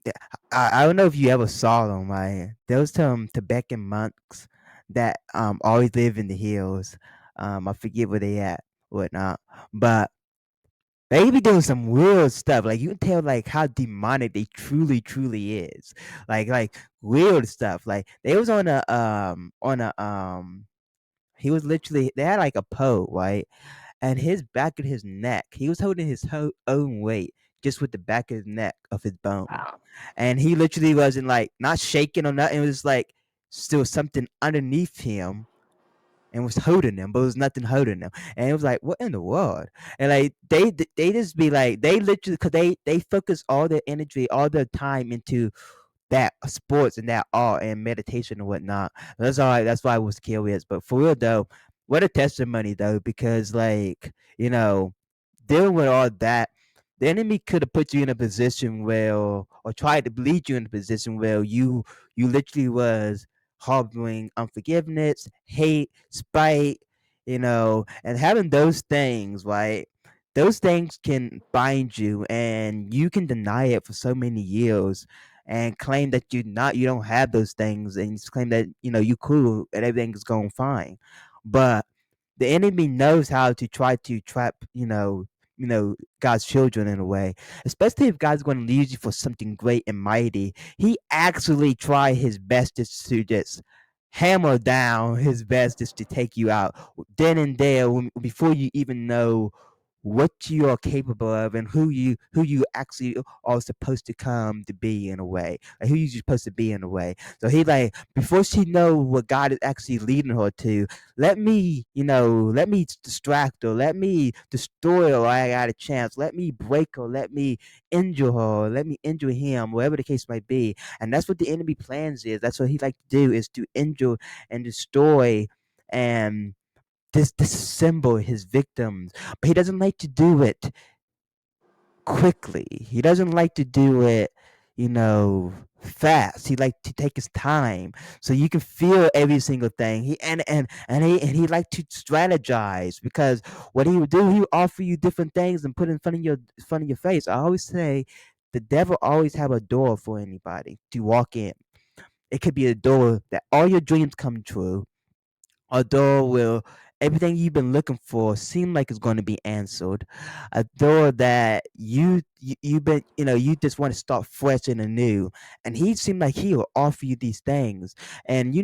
B: yeah, I don't know if you ever saw them, right? Those Tibetan monks that always live in the hills. I forget where they at, whatnot, but they be doing some weird stuff. Like, you can tell like how demonic they truly, truly is. Like weird stuff. Like, they was on a he was literally, they had like a pole, right? And his back of his neck, he was holding his own weight just with the back of his neck of his bone.
A: Wow.
B: And he literally wasn't like not shaking or nothing. It was like still something underneath him and was holding them, but it was nothing holding them. And it was like, what in the world? And like they just be like, they literally, because they focus all their energy, all their time into that sports and that art and meditation and whatnot. That's all right. That's why I was curious. But for real though, what a testimony though, because like, dealing with all that, the enemy could have put you in a position where, or tried to lead you in a position where you literally was harboring unforgiveness, hate, spite, and having those things, right? Those things can bind you, and you can deny it for so many years and claim that you don't have those things, and just claim that you cool and everything is going fine. But the enemy knows how to try to trap, God's children in a way, especially if God's going to lead you for something great and mighty. He actually try his bestest to just hammer down his bestest to take you out then and there, before you even know what you are capable of and who you actually are supposed to come to be in a way, like who you supposed to be in a way. So he like before she know what God is actually leading her to, let me distract her, let me destroy her while I got a chance, let me break her, let me injure her, let me injure him, whatever the case might be. And that's what the enemy plans is. That's what he like to do, is to injure and destroy and disassemble his victims. But he doesn't like to do it quickly. He doesn't like to do it, fast. He like to take his time so you can feel every single thing. He like to strategize, because what he would do, he would offer you different things and put in front of your face. I always say the devil always have a door for anybody to walk in. It could be a door that all your dreams come true, a door will everything you've been looking for seem like it's going to be answered, a door that you've been, you just want to start fresh and anew, and he seemed like he will offer you these things, and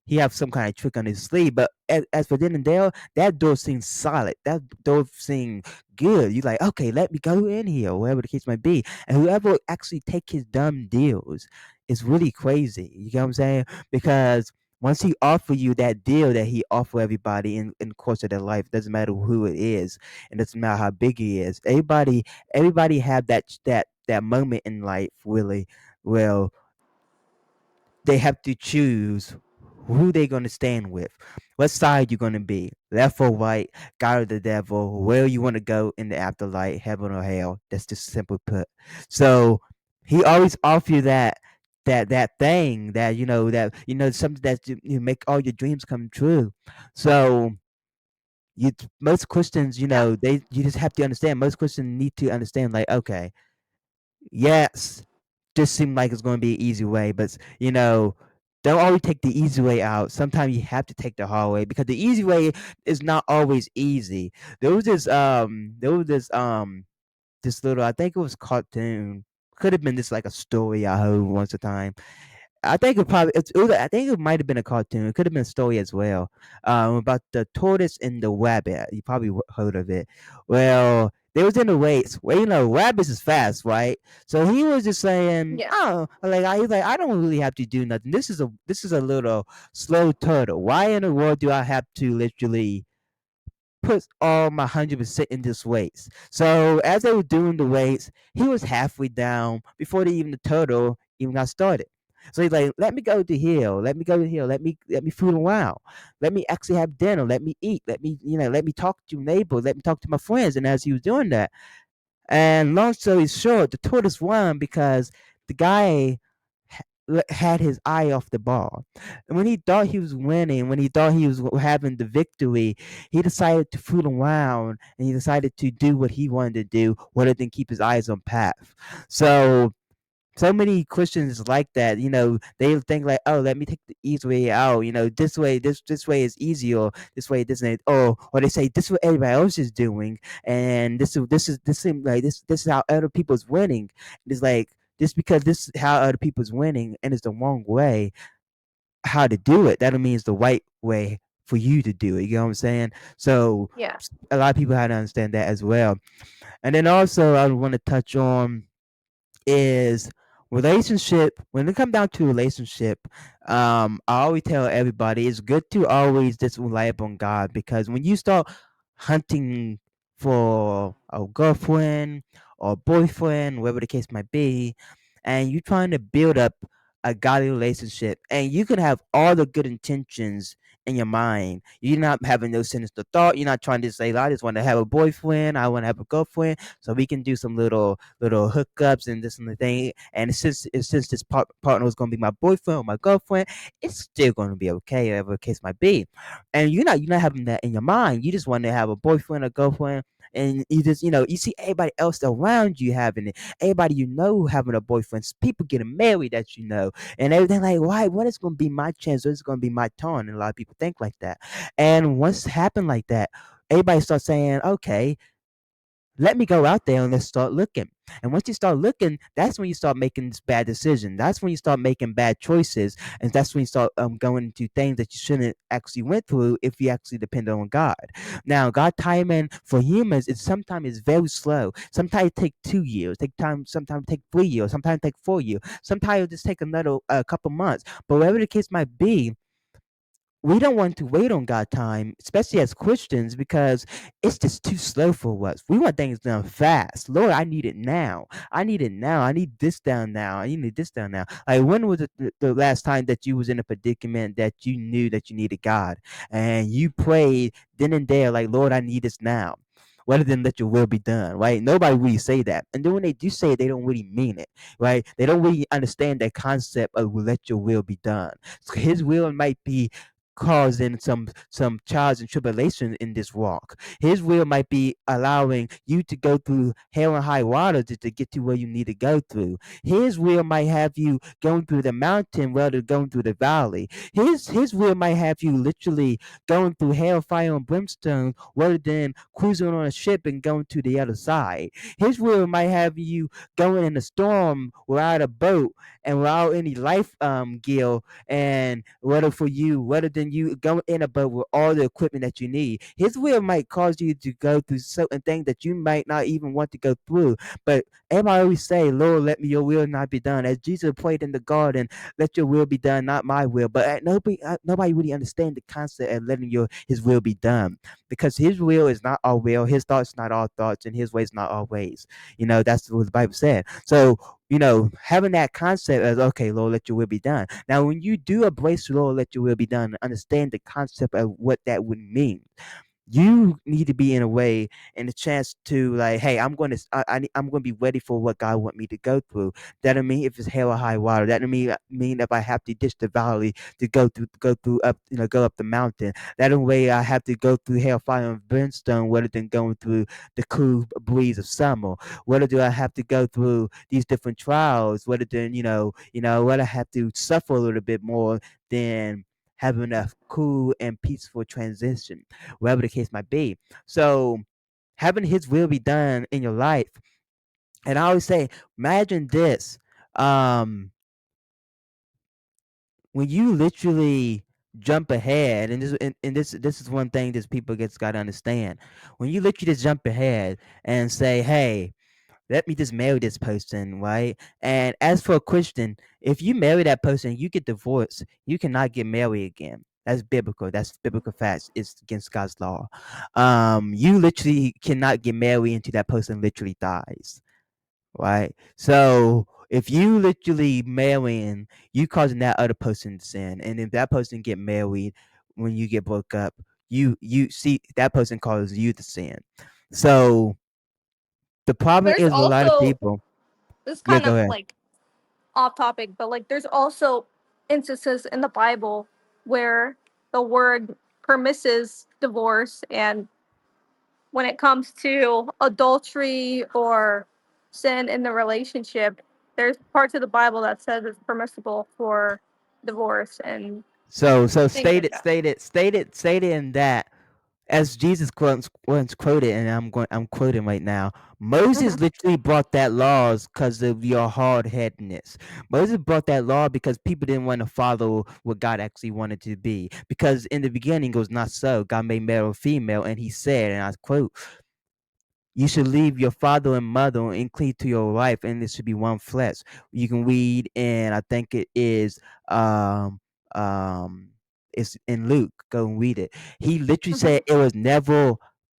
B: he have some kind of trick on his sleeve. But as for then and there, that door seems solid, that door seems good. You like, okay, let me go in here, whatever the case might be. And whoever actually take his dumb deals is really crazy, you get what I'm saying? Because once he offer you that deal that he offer everybody in the course of their life, doesn't matter who it is, and doesn't matter how big he is. Everybody have that moment in life, really. Well, they have to choose who they're going to stand with, what side you're going to be, left or right, God or the devil, where you want to go in the afterlife, heaven or hell. That's just simply put. So he always offer you that thing that something that you make all your dreams come true. So most Christians,
A: Yeah.
B: you just have to understand. Most Christians need to understand, like, okay, yes, this seemed like it's going to be an easy way, but don't always take the easy way out. Sometimes you have to take the hard way, because the easy way is not always easy. There was this little, I think it was cartoon, could have been just like a story I heard once a time. I think I think it might have been a cartoon. It could have been a story as well. About the tortoise and the rabbit. You probably heard of it. Well, they was in the race. Well, rabbits is fast, right? So he was just saying,
A: Yeah.
B: oh, he's like, I don't really have to do nothing. This is a little slow turtle. Why in the world do I have to literally put all my 100% in this race? So as they were doing the race, he was halfway down before the turtle even got started. So he's like, let me go to hill, let me go to hill, let me fool around, let me actually have dinner, let me eat, let me talk to neighbors, let me talk to my friends. And as he was doing that, and long story short, the tortoise won because the guy had his eye off the ball. And when he thought he was winning, when he thought he was having the victory, he decided to fool around, and he decided to do what he wanted to do rather than keep his eyes on path. So many Christians like that. They think like, oh, let me take the easy way out. This way is easy, or this way doesn't. Or they say this is what everybody else is doing, and this is how other people's winning. It's like, just because this is how other people's winning and it's the wrong way how to do it, that don't mean it's the right way for you to do it. You know what I'm saying? So
A: Yeah.
B: a lot of people have to understand that as well. And then also I want to touch on is relationship. When it comes down to relationship, I always tell everybody it's good to always just rely upon God, because when you start hunting for a girlfriend or boyfriend, whatever the case might be, and you're trying to build up a godly relationship, and you can have all the good intentions in your mind. You're not having no sinister thought. You're not trying to say, I just want to have a boyfriend, I want to have a girlfriend, so we can do some little hookups and this and the thing. And since this partner is gonna be my boyfriend or my girlfriend, it's still gonna be okay, whatever the case might be. And you're not having that in your mind. You just want to have a boyfriend or girlfriend, and you just you see everybody else around you having it. Everybody having a boyfriend. People getting married that and everything, like, why? What is gonna be my chance? What is gonna be my turn? And a lot of people think like that. And once it happened like that, everybody starts saying, okay, let me go out there and let's start looking. And once you start looking, that's when you start making this bad decision. That's when you start making bad choices, and that's when you start going into things that you shouldn't actually went through if you actually depend on God. Now, God timing for humans is sometimes is very slow. Sometimes it take 2 years, take time. Sometimes it take 3 years. Sometimes it take 4 years. Sometimes it just take another couple months. But whatever the case might be, we don't want to wait on God time, especially as Christians, because it's just too slow for us. We want things done fast. Lord, I need it now. I need it now. I need this down now. I need this down now. Like, when was the last time that you was in a predicament that you knew that you needed God and you prayed then and there, like, Lord, I need this now? Rather than let your will be done, right? Nobody really say that, and then when they do say it, they don't really mean it, right? They don't really understand that concept of let your will be done. So His will might be causing some trials and tribulation in this walk. His will might be allowing you to go through hell and high water to get to where you need to go through. His will might have you going through the mountain rather than going through the valley. His will might have you literally going through hell, fire, and brimstone rather than cruising on a ship and going to the other side. His will might have you going in a storm without a boat and without any life gear, and whether for you, rather than you go in a boat with all the equipment that you need. His will might cause you to go through certain things that you might not even want to go through. But everybody always say, Lord, let me your will not be done. As Jesus prayed in the garden, let your will be done, not my will. But nobody really understand the concept of letting his will be done, because his will is not our will, his thoughts not our thoughts, and his ways not our ways. That's what the Bible said. So having that concept as, okay, Lord, let your will be done. Now, when you do embrace the Lord, let your will be done, understand the concept of what that would mean. You need to be in a way and a chance to, like, hey, I'm going to be ready for what God want me to go through. That don't mean if it's hell or high water. That don't mean if I have to ditch the valley to go through up go up the mountain. That don't way I have to go through hell, fire, and brimstone rather than going through the cool breeze of summer. Whether do I have to go through these different trials? Whether than whether I have to suffer a little bit more than having a cool and peaceful transition, whatever the case might be. So having His will be done in your life. And I always say, imagine this. Um, when you literally jump ahead, and this is one thing that people gets got to understand. When you literally just jump ahead and say, hey, let me just marry this person, right? And as for a Christian, if you marry that person, you get divorced, you cannot get married again. That's biblical. That's biblical facts. It's against God's law. You literally cannot get married until that person literally dies, right? So if you literally marrying, you causing that other person to sin, and if that person get married when you get broke up, you see that person causes you to sin. So the problem
A: There's
B: is with a lot of
A: also
B: people.
A: this
B: Yeah,
A: kind
B: go
A: of
B: ahead.
A: like off topic, but like there's also instances in the Bible where the word permisses divorce, and when it comes to adultery or sin in the relationship, there's parts of the Bible that says it's permissible for divorce and
B: So
A: things like
B: stated
A: that.
B: stated stated stated in that, as Jesus once quoted, and I'm quoting right now. Moses
A: Mhm.
B: literally brought that laws because of your hard headedness. Moses brought that law because people didn't want to follow what God actually wanted to be. Because in the beginning it was not so. God made male and female, and He said, and I quote, you should leave your father and mother and cleave to your wife, and it should be one flesh. You can read, and I think it is um um it's in Luke. Go and read it. He literally said
A: Mhm.
B: it was never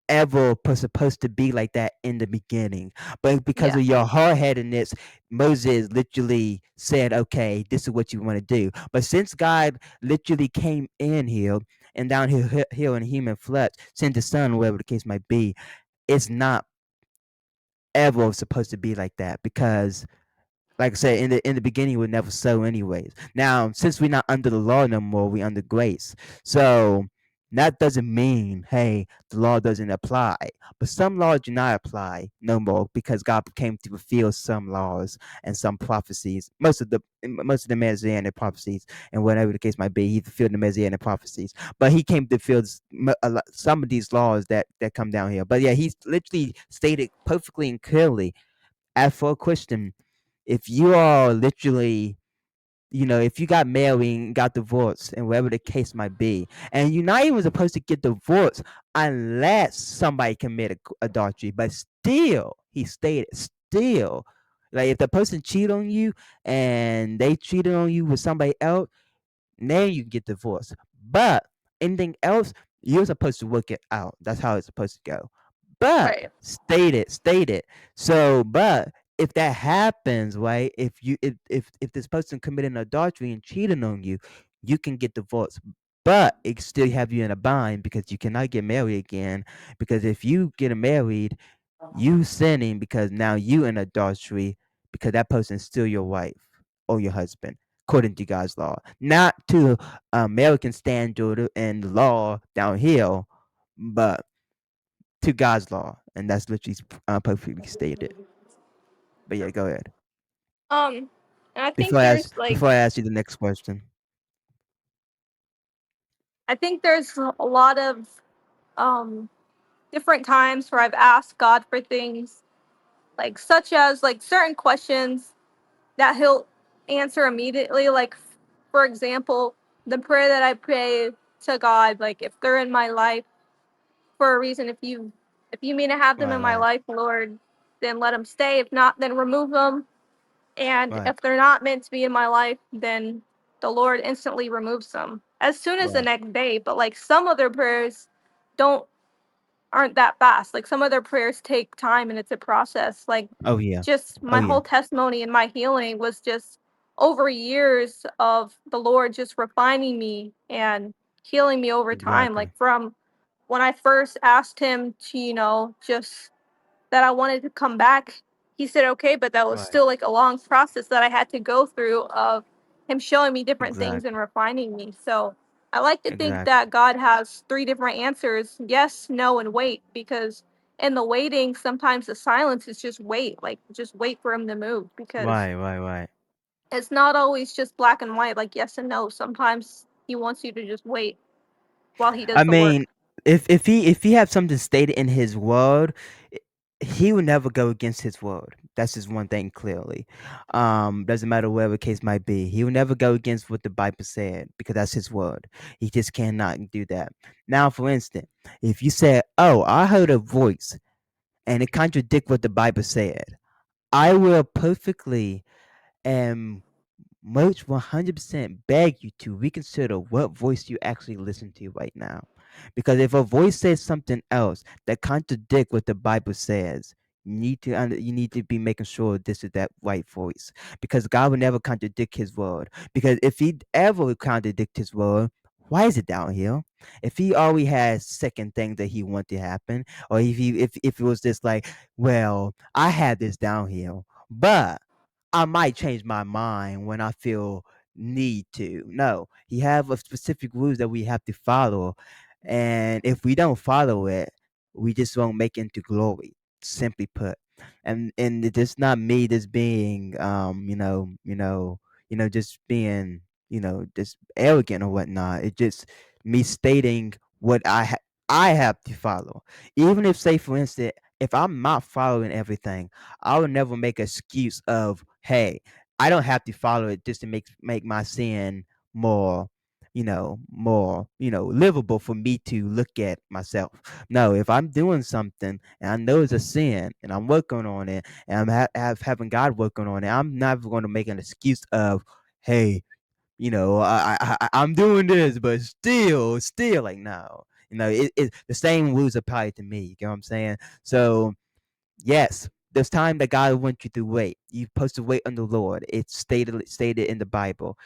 B: ever supposed to be like that in the beginning, but because
A: Yeah.
B: of your hard headedness, Moses literally said, "Okay, this is what you want to do." But since God literally came in here and down here in human flesh, sent the Son, whatever the case might be, it's not ever supposed to be like that, because like I said, in the beginning we never so anyways. Now, since we're not under the law no more, we under grace. So That doesn't mean, hey, the law doesn't apply. But some laws do not apply no more because God came to fulfill some laws and some prophecies. Most of the messianic prophecies and whatever the case might be, he fulfilled the messianic prophecies. But he came to fulfill some of these laws that come down here. But yeah, he's literally stated perfectly and clearly. As for a question, if you are literally, if you got married and got divorced and whatever the case might be, and you're not even supposed to get divorced unless somebody committed adultery, but still, he stated, still, like if the person cheated on you and they cheated on you with somebody else, then you can get divorced. But anything else, you're supposed to work it out. That's how it's supposed to go. But
A: Right.
B: stated. So, but if that happens, right? If this person committed adultery and cheating on you, you can get divorced. But it still have you in a bind because you cannot get married again. Because if you get married, you sinning because now you in adultery because that person is still your wife or your husband, according to God's law, not to American standard and law down here, but to God's law, and that's literally perfectly stated. But yeah, go ahead.
A: Um, and
B: Before I ask, before I ask you the next question.
A: I think there's a lot of um different times where I've asked God for things, like such as like certain questions that He'll answer immediately. Like, for example, the prayer that I pray to God, like if they're in my life for a reason, if you mean to have them
B: Right,
A: in my
B: right,
A: life, Lord, then let them stay. If not, then remove them. And
B: right,
A: if they're not meant to be in my life, then the Lord instantly removes them as soon as the
B: right.
A: next day. But like some of their prayers don't aren't that fast. Like some of their prayers take time and it's a process. Like
B: Oh yeah,
A: just
B: oh
A: my
B: yeah.
A: whole testimony and my healing was just over years of the Lord just refining me and healing me over time. Like
B: Exactly.
A: from when I first asked him to, just that I wanted to come back, he said okay, but that was
B: Right.
A: still like a long process that I had to go through of him showing me different things and
B: Exactly.
A: refining me. So I like to think
B: Exactly.
A: that God has three different answers: yes, no, and wait. Because in the waiting, sometimes the silence is just wait, like just wait for him to move. Because
B: Right. Right. Right.
A: it's not always just black and white, like yes and no. Sometimes he wants you to just wait while he
B: I
A: does the work.
B: mean, if he have something stated in his word, i- he will never go against his word. That's just one thing clearly. Doesn't matter whatever case might be, he will never go against what the Bible said because that's his word. He just cannot do that. Now, for instance, if you said, "Oh, I heard a voice," and it contradict what the Bible said, I will perfectly and most 100% beg you to reconsider what voice you actually listen to right now. Because if a voice says something else that contradict what the Bible says, you need to be making sure this is that right voice. Because God will never contradict his word. Because if he ever contradict his word, why is it down here? If he already has second thing that he want to happen, or if it was just like, well, I had this down here, but I might change my mind when I feel need to. No, he have a specific rules that we have to follow, and if we don't follow it, we just won't make it into glory. Simply put, and it's not me just being just being just arrogant or whatnot. It's just me stating what I have to follow. Even if, say for instance, if I'm not following everything, I would never make an excuse of, hey, I don't have to follow it just to make my sin more, livable for me to look at myself. No, if I'm doing something and I know it's a sin and I'm working on it and having God working on it, I'm never going to make an excuse of, hey, I'm doing this, but still, like, no. The same rules apply to me. You know what I'm saying? So yes, there's time that God wants you to wait. You're supposed to wait on the Lord. It's stated in the Bible.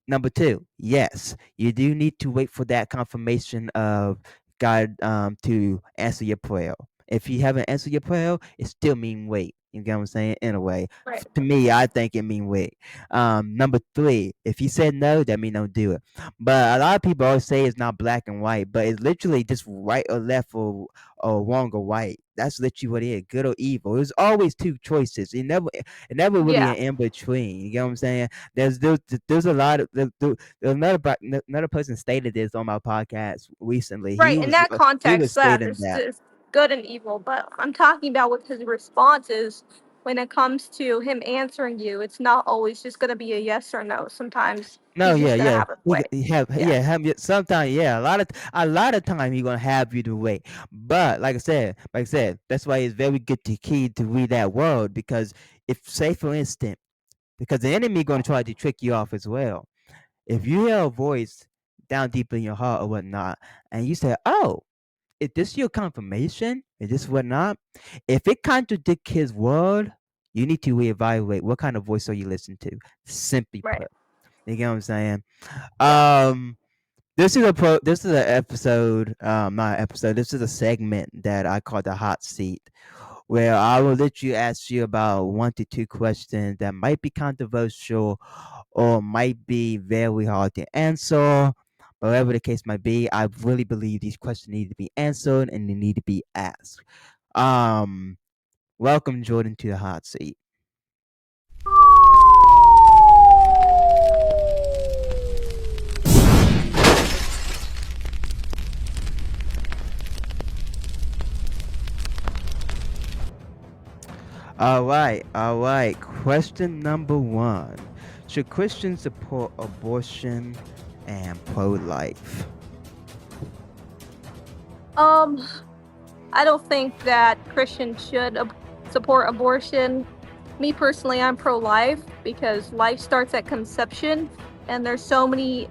B: Number two, yes, you do need to wait for that confirmation of God to answer your prayer. If he haven't answered your prayer, it still mean wait. You get what I'm saying? In a way,
A: Right.
B: to me, I think it mean wait. Number three, if he said no, that mean don't do it. But a lot of people always say it's not black and white, but it's literally just right or left or wrong or right. That's literally what it is, good or evil. There's always two choices. It never really
A: Yeah.
B: an in between. You get what I'm saying? There's a lot of there's another person stated this on my podcast recently. He
A: Right. In
B: was
A: that
B: he was
A: context, that
B: stating that.
A: there's good and evil, but I'm talking about with his responses when it comes to him answering you. It's not always just gonna be a yes or no. Sometimes
B: No,
A: he's
B: yeah,
A: just gonna
B: yeah.
A: have a way.
B: He have
A: Yeah.
B: sometimes, yeah. A lot of time he gonna have you to wait. But like I said, that's why it's very good to key to read that word, because if, say for instance, because the enemy gonna try to trick you off as well. If you hear a voice down deep in your heart or whatnot, and you say, "Oh, is this your confirmation? Is this whatnot?" If it contradicts his word, you need to reevaluate what kind of voice are you listening to. Simply
A: Right.
B: put, you get what I'm saying?
A: Yeah.
B: Um, this is an episode, not an episode. This is a segment that I call the hot seat, where I will literally ask you about 1 to 2 questions that might be controversial or might be very hard to answer. But whatever the case might be, I really believe these questions need to be answered and they need to be asked. Um, Welcome Jordan to the hot seat. All right. Question number one: should Christians support abortion and pro-life?
A: Um, I don't think that Christians should support abortion. Me personally, I'm pro-life because life starts at conception, and there's so much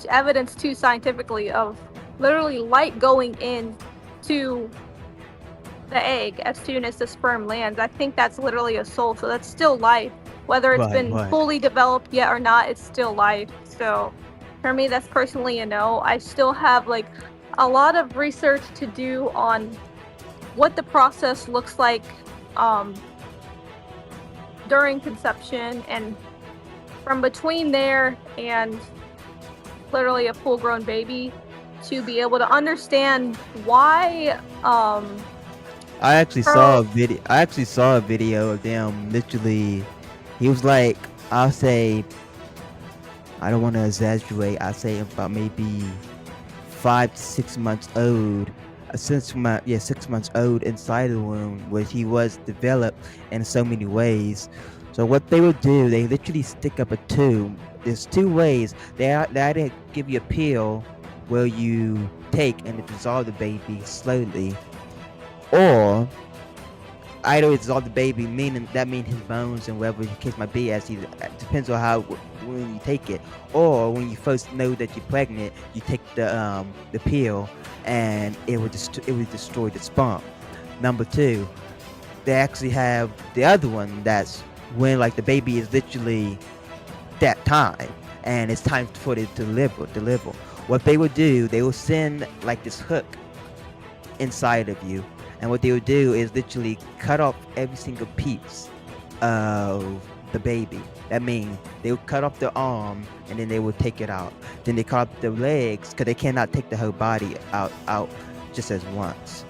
A: evidence too scientifically of literally light going in to the egg as soon as the sperm lands. I think that's literally a soul, so that's still life. Whether it's
B: Right,
A: been
B: right.
A: fully developed yet or not, it's still life. So for me, that's personally a no. I still have like a lot of research to do on what the process looks like um, during conception and from between there and literally a full grown baby to be able to understand why
B: I actually saw a
A: pro
B: video. I actually saw a video of them literally. He was like, I'll say, I don't want to exaggerate. I say about maybe 5 to 6 months old. 6 months old inside the womb, where he was developed in so many ways. So what they would do, they literally stick up a tube. There's two ways. They either give you a pill where you take and dissolve the baby slowly, or either it's all the baby, meaning that means his bones and whatever the case might be, as he depends on how when you take it, or when you first know that you're pregnant, you take the pill, and it would destroy the sperm. Number two, they actually have the other one, that's when like the baby is literally that time, and it's time for it to deliver. What they would do, they will send like this hook inside of you. And what they would do is literally cut off every single piece of the baby. That means they would cut off the arm and then they would take it out. Then they cut off the legs because they cannot take the whole body out just as once,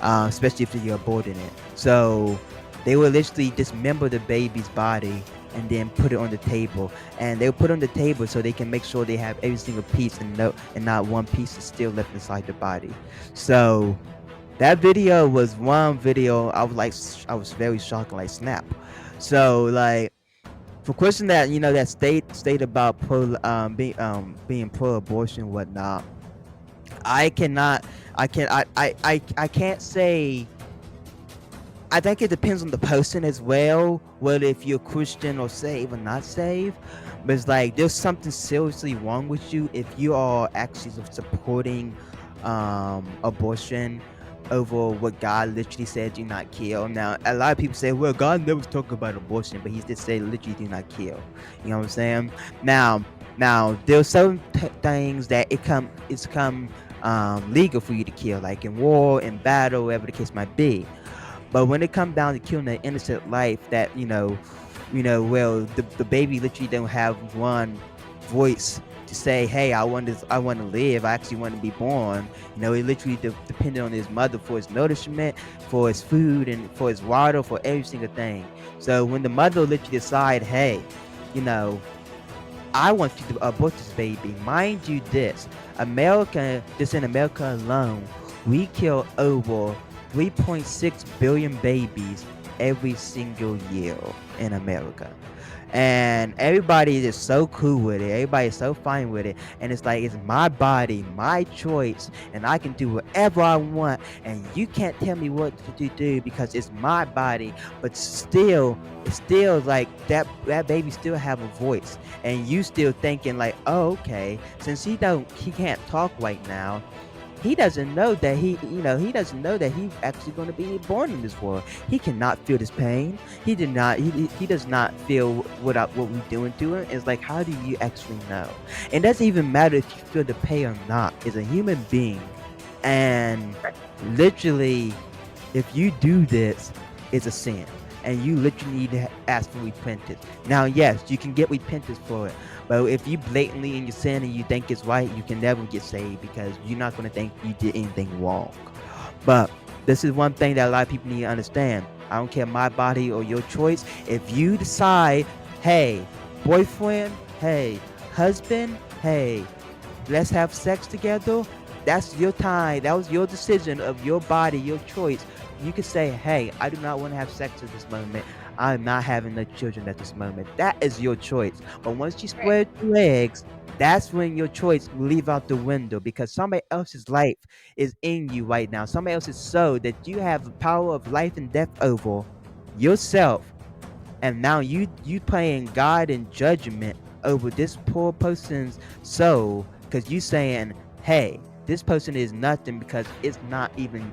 B: especially if you're aborting it. So they would literally dismember the baby's body and then put it on the table. And they would put it on the table so they can make sure they have every single piece, and not one piece is still left inside the body. So that video was one video I was very shocked, like snap. So like, for question that that state about being pro abortion and whatnot, I cannot I can't say. I think it depends on the person as well, whether if you're Christian or saved or not saved. But it's like there's something seriously wrong with you if you are actually supporting abortion over what God literally said do not kill. Now a lot of people say, well, God never talk about abortion, but he did say literally do not kill. You know what I'm saying? Now there's certain things that it's come legal for you to kill, like in war, in battle, whatever the case might be. But when it comes down to killing an innocent life, that well, the baby literally don't have one voice to say, "Hey, I want to live. I actually want to be born." It literally depended on his mother for his nourishment, for his food, and for his water, for every single thing. So when the mother literally decide, "Hey, you know, I want you to abort this baby," mind you, just in America alone, we kill over 3.6 billion babies every single year in America. And everybody is so cool with it. Everybody is so fine with it. And it's like, it's my body, my choice, and I can do whatever I want. And you can't tell me what to do because it's my body. But still, it's still like that baby still have a voice. And you still thinking like, oh, okay, since he can't talk right now, he doesn't know that he doesn't know that he's actually going to be born in this world. He cannot feel this pain. He does not feel what we're doing to him. It's like, how do you actually know? And it doesn't even matter if you feel the pain or not. It's a human being. And literally, if you do this, it's a sin. And you literally need to ask for repentance. Now, yes, you can get repentance for it. But if you blatantly in your sin and you think it's right, you can never get saved because you're not going to think you did anything wrong. But this is one thing that a lot of people need to understand. I don't care my body or your choice. If you decide, hey, boyfriend, hey, husband, hey, let's have sex together, that's your time. That was your decision of your body, your choice. You can say, hey, I do not want to have sex at this moment. I'm not having no children at this moment. That is your choice. But once you spread your legs, that's when your choice will leave out the window because somebody else's life is in you right now. Somebody else's soul that you have the power of life and death over yourself. And now you playing God in judgment over this poor person's soul because you saying, hey, this person is nothing because it's not even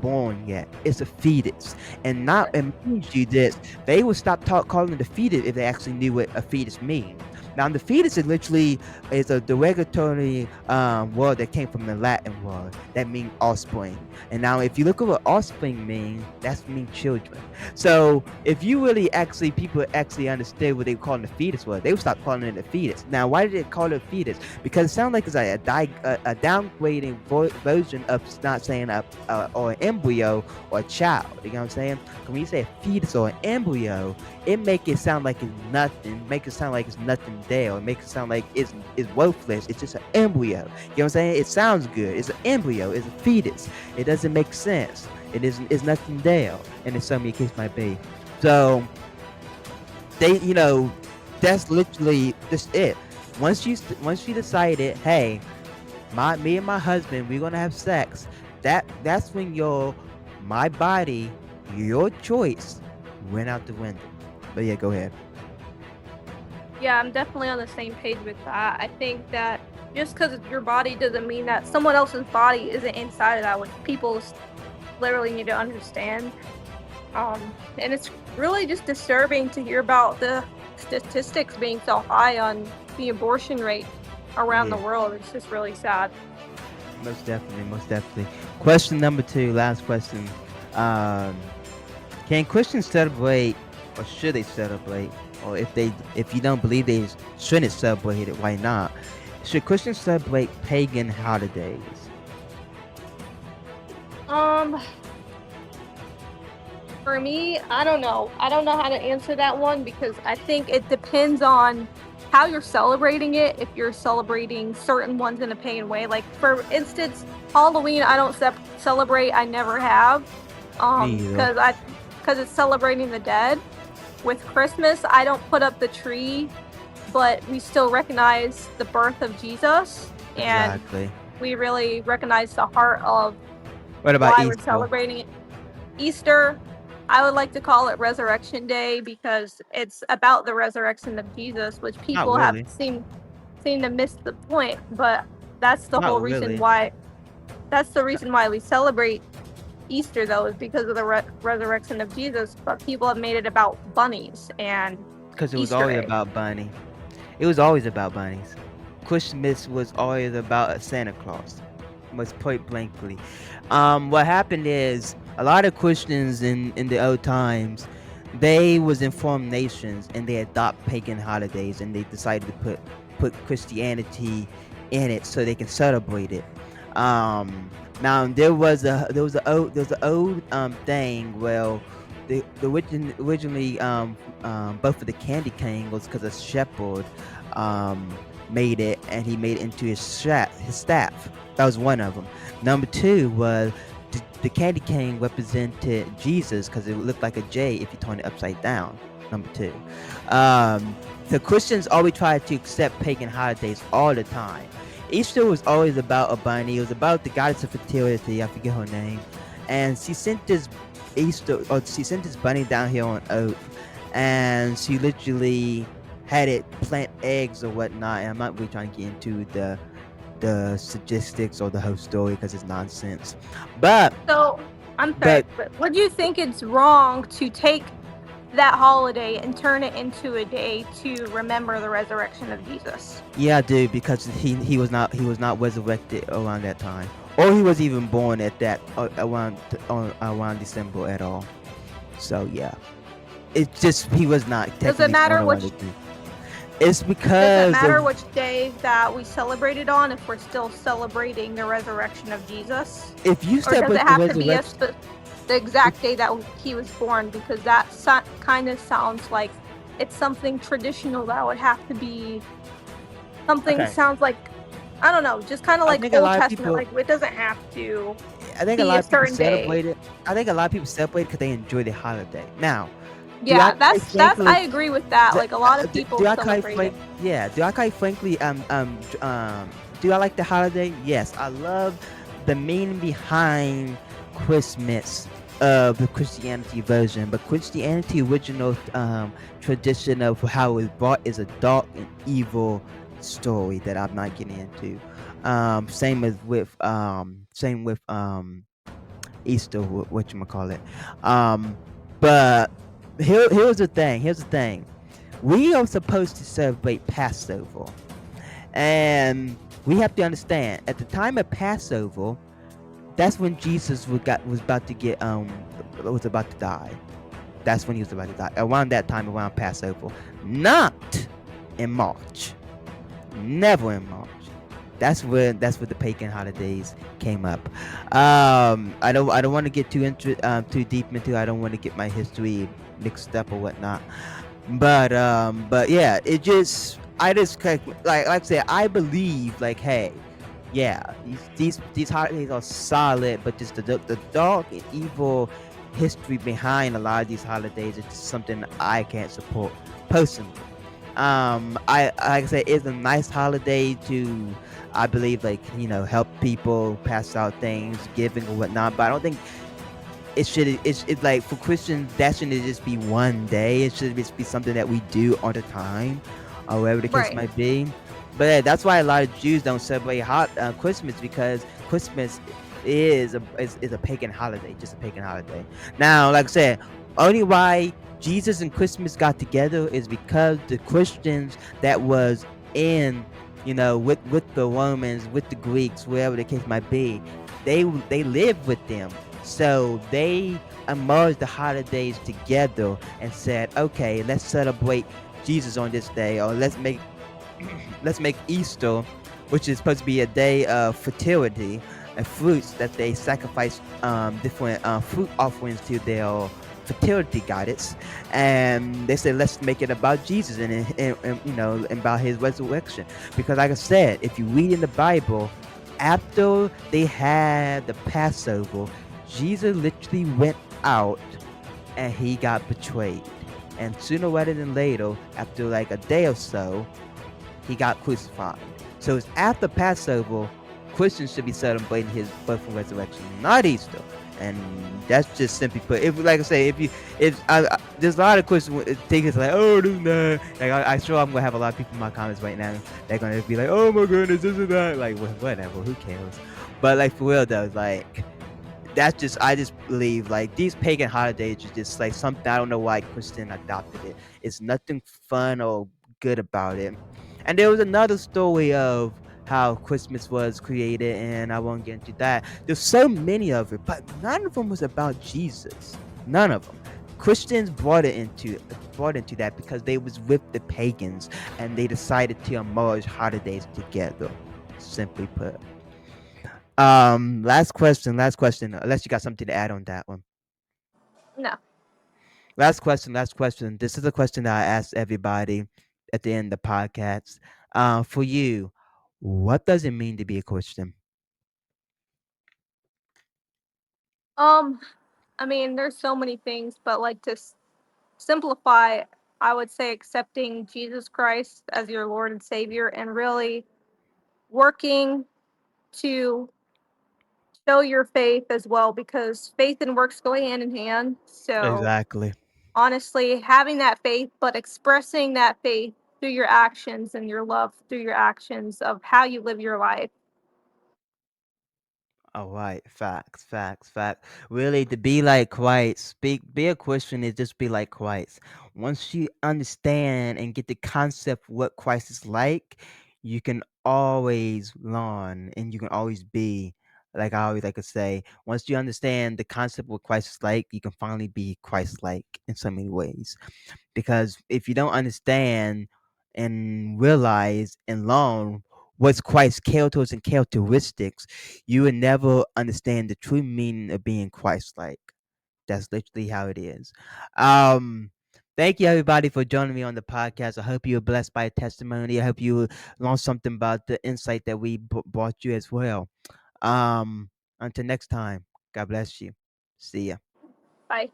B: born yet. It's a fetus. And now, and mind you this, they would stop calling it a fetus if they actually knew what a fetus means. Now, the fetus is literally is a derogatory word that came from the Latin word that means offspring. And now, if you look at what offspring means, that's mean children. So, if you really actually people actually understood what they were calling a fetus was, they would stop calling it a fetus. Now, why did they call it a fetus? Because it sounds like it's like a downgrading version of not saying or an embryo or a child. You know what I'm saying? When you say a fetus or an embryo, it make it sound like it's nothing. Make it sound like it's nothing there. It makes it sound like it's worthless. It's just an embryo. You know what I'm saying? It sounds good. It's an embryo. It's a fetus. It doesn't make sense. It's nothing there. And in so many cases might be. So they, that's literally just it. Once you decided, hey, me and my husband, we're gonna have sex. That's when my body, your choice, went out the window. But yeah, go ahead.
A: Yeah, I'm definitely on the same page with that. I think that just because it's your body doesn't mean that someone else's body isn't inside of that, which people literally need to understand. And it's really just disturbing to hear about the statistics being so high on the abortion rate around the world. It's just really sad.
B: Most definitely. Question number 2, last question. Can Christians celebrate, or should they celebrate, or if you don't believe they shouldn't celebrate it, why not? Should Christians celebrate pagan holidays?
A: For me, I don't know. I don't know how to answer that one because I think it depends on how you're celebrating it. If you're celebrating certain ones in a pagan way, like for instance, Halloween, I don't celebrate. I never have, because it's celebrating the dead. With Christmas, I don't put up the tree, but we still recognize the birth of Jesus, and we really recognize the heart of
B: what about
A: why
B: Easter?
A: We're celebrating it. Easter, I would like to call it Resurrection Day because it's about the resurrection of Jesus, which people have seem to miss the point. But that's the whole reason why. That's the reason why we celebrate Easter, though, is because of the resurrection of Jesus. But people have made it about bunnies and
B: because it was always about bunny. It was always about bunnies. Christmas was always about Santa Claus. most point blankly. What happened is a lot of Christians in the old times, they was informed nations and they adopt pagan holidays and they decided to put Christianity in it so they can celebrate it. Now there was an old thing. Well, originally both of the candy cane was because a shepherd made it and he made it into his staff. That was one of them. Number two was the candy cane represented Jesus because it looked like a J if you turn it upside down. Number two. So Christians always try to accept pagan holidays all the time. Easter was always about a bunny. It was about the goddess of fertility. I forget her name, and she sent this bunny down here on Earth, and she literally had it plant eggs or whatnot. And I'm not really trying to get into the statistics or the whole story because it's nonsense. But
A: So, I'm sorry,
B: but
A: but would you think it's wrong to take that holiday and turn it into a day to remember the resurrection of Jesus?
B: yeah, I do because he was not resurrected around that time, or he was even born at that around December at all. So yeah, it's just he was not
A: Does it
B: technically born
A: matter
B: around
A: which
B: the time. It's
A: does it
B: because
A: matter
B: of
A: which day that we celebrate it on if we're still celebrating the resurrection of Jesus?
B: if you
A: Or does it
B: celebrate the
A: have to be
B: resurrection.
A: the exact day that he was born? Because that kind of sounds like it's something traditional that would have to be something
B: Okay,
A: sounds like, I don't know, just kind of
B: I
A: like
B: think a
A: Old
B: lot of
A: Testament.
B: people.
A: Like it doesn't have to
B: I think a
A: be
B: lot
A: a
B: of people
A: certain day.
B: celebrate it. I think a lot of people celebrate because they enjoy the holiday. Now, do I
A: Yeah,
B: quite
A: that's
B: frankly
A: I agree with that.
B: d-
A: Like a lot of
B: do
A: people
B: I quite
A: celebrate it.
B: frank yeah, do I quite frankly do I like the holiday? Yes, I love the meaning behind Christmas of the Christianity version, but Christianity original tradition of how it was brought is a dark and evil story that I'm not getting into. Same with Easter, what you call it. Um, but here's the thing. Here's the thing. We are supposed to celebrate Passover, and we have to understand at the time of Passover, that's when Jesus was about to get was about to die. That's when he was about to die. Around that time, around Passover, not in March. Never in March. That's where the pagan holidays came up. I don't want to get too deep into. I don't want to get my history mixed up or whatnot. But yeah, it just I just like I said, I believe like, hey, yeah, these holidays are solid, but just the dark and evil history behind a lot of these holidays is just something I can't support personally. I like I said, it's a nice holiday to, I believe, like, help people, pass out things, giving or whatnot. But I don't think it's like for Christians that shouldn't just be one day. It should just be something that we do all the time, or whatever the case
A: Right.
B: might be. But yeah, that's why a lot of Jews don't celebrate Christmas, because Christmas is a pagan holiday, just a pagan holiday. Now, like I said, only why Jesus and Christmas got together is because the Christians that was in, with the Romans, with the Greeks, wherever the case might be, they lived with them, so they merged the holidays together and said, okay, let's celebrate Jesus on this day, or let's make Easter, which is supposed to be a day of fertility and fruits, that they sacrifice different fruit offerings to their fertility goddess, and they said let's make it about Jesus and about his resurrection. Because like I said, if you read in the Bible, after they had the Passover, Jesus literally went out and he got betrayed, and sooner rather than later, after like a day or so, he got crucified. So it's after Passover, Christians should be celebrating his birth and resurrection, not Easter. And that's just simply put. If, like I say, there's a lot of Christians think it's like, oh, this and that. Like I'm sure I'm gonna have a lot of people in my comments right now. They're gonna be like, oh my goodness, this and that. Like whatever, who cares? But like for real though, like I just believe like these pagan holidays are just like something. I don't know why Christian adopted it. It's nothing fun or good about it. And there was another story of how Christmas was created, and I won't get into that. There's so many of it, but none of them was about Jesus. None of them. Christians brought into that because they was with the pagans and they decided to merge holidays together. Simply put. Last question. Unless you got something to add on that one.
A: No.
B: Last question. This is a question that I asked everybody at the end of the podcast. For you, what does it mean to be a Christian?
A: Um, I mean, there's so many things, but like to simplify, I would say accepting Jesus Christ as your Lord and Savior and really working to show your faith as well because faith and works go hand in hand. So,
B: Exactly.
A: honestly, having that faith, but expressing that faith through your actions and your love through your actions of how you live your life.
B: All right, facts. Really, to be like Christ, be a Christian is just be like Christ. Once you understand and get the concept what Christ is like, you can always learn and you can always be like I always like to say. Once you understand the concept what Christ is like, you can finally be Christ like in so many ways. Because if you don't understand and realize and learn what's Christ's characters and characteristics, you will never understand the true meaning of being Christ-like. That's literally how it is. Um, Thank you everybody for joining me on the podcast. I hope you were blessed by a testimony. I hope you learned something about the insight that we brought you as well. Um, until next time, God bless you. See ya.
A: Bye.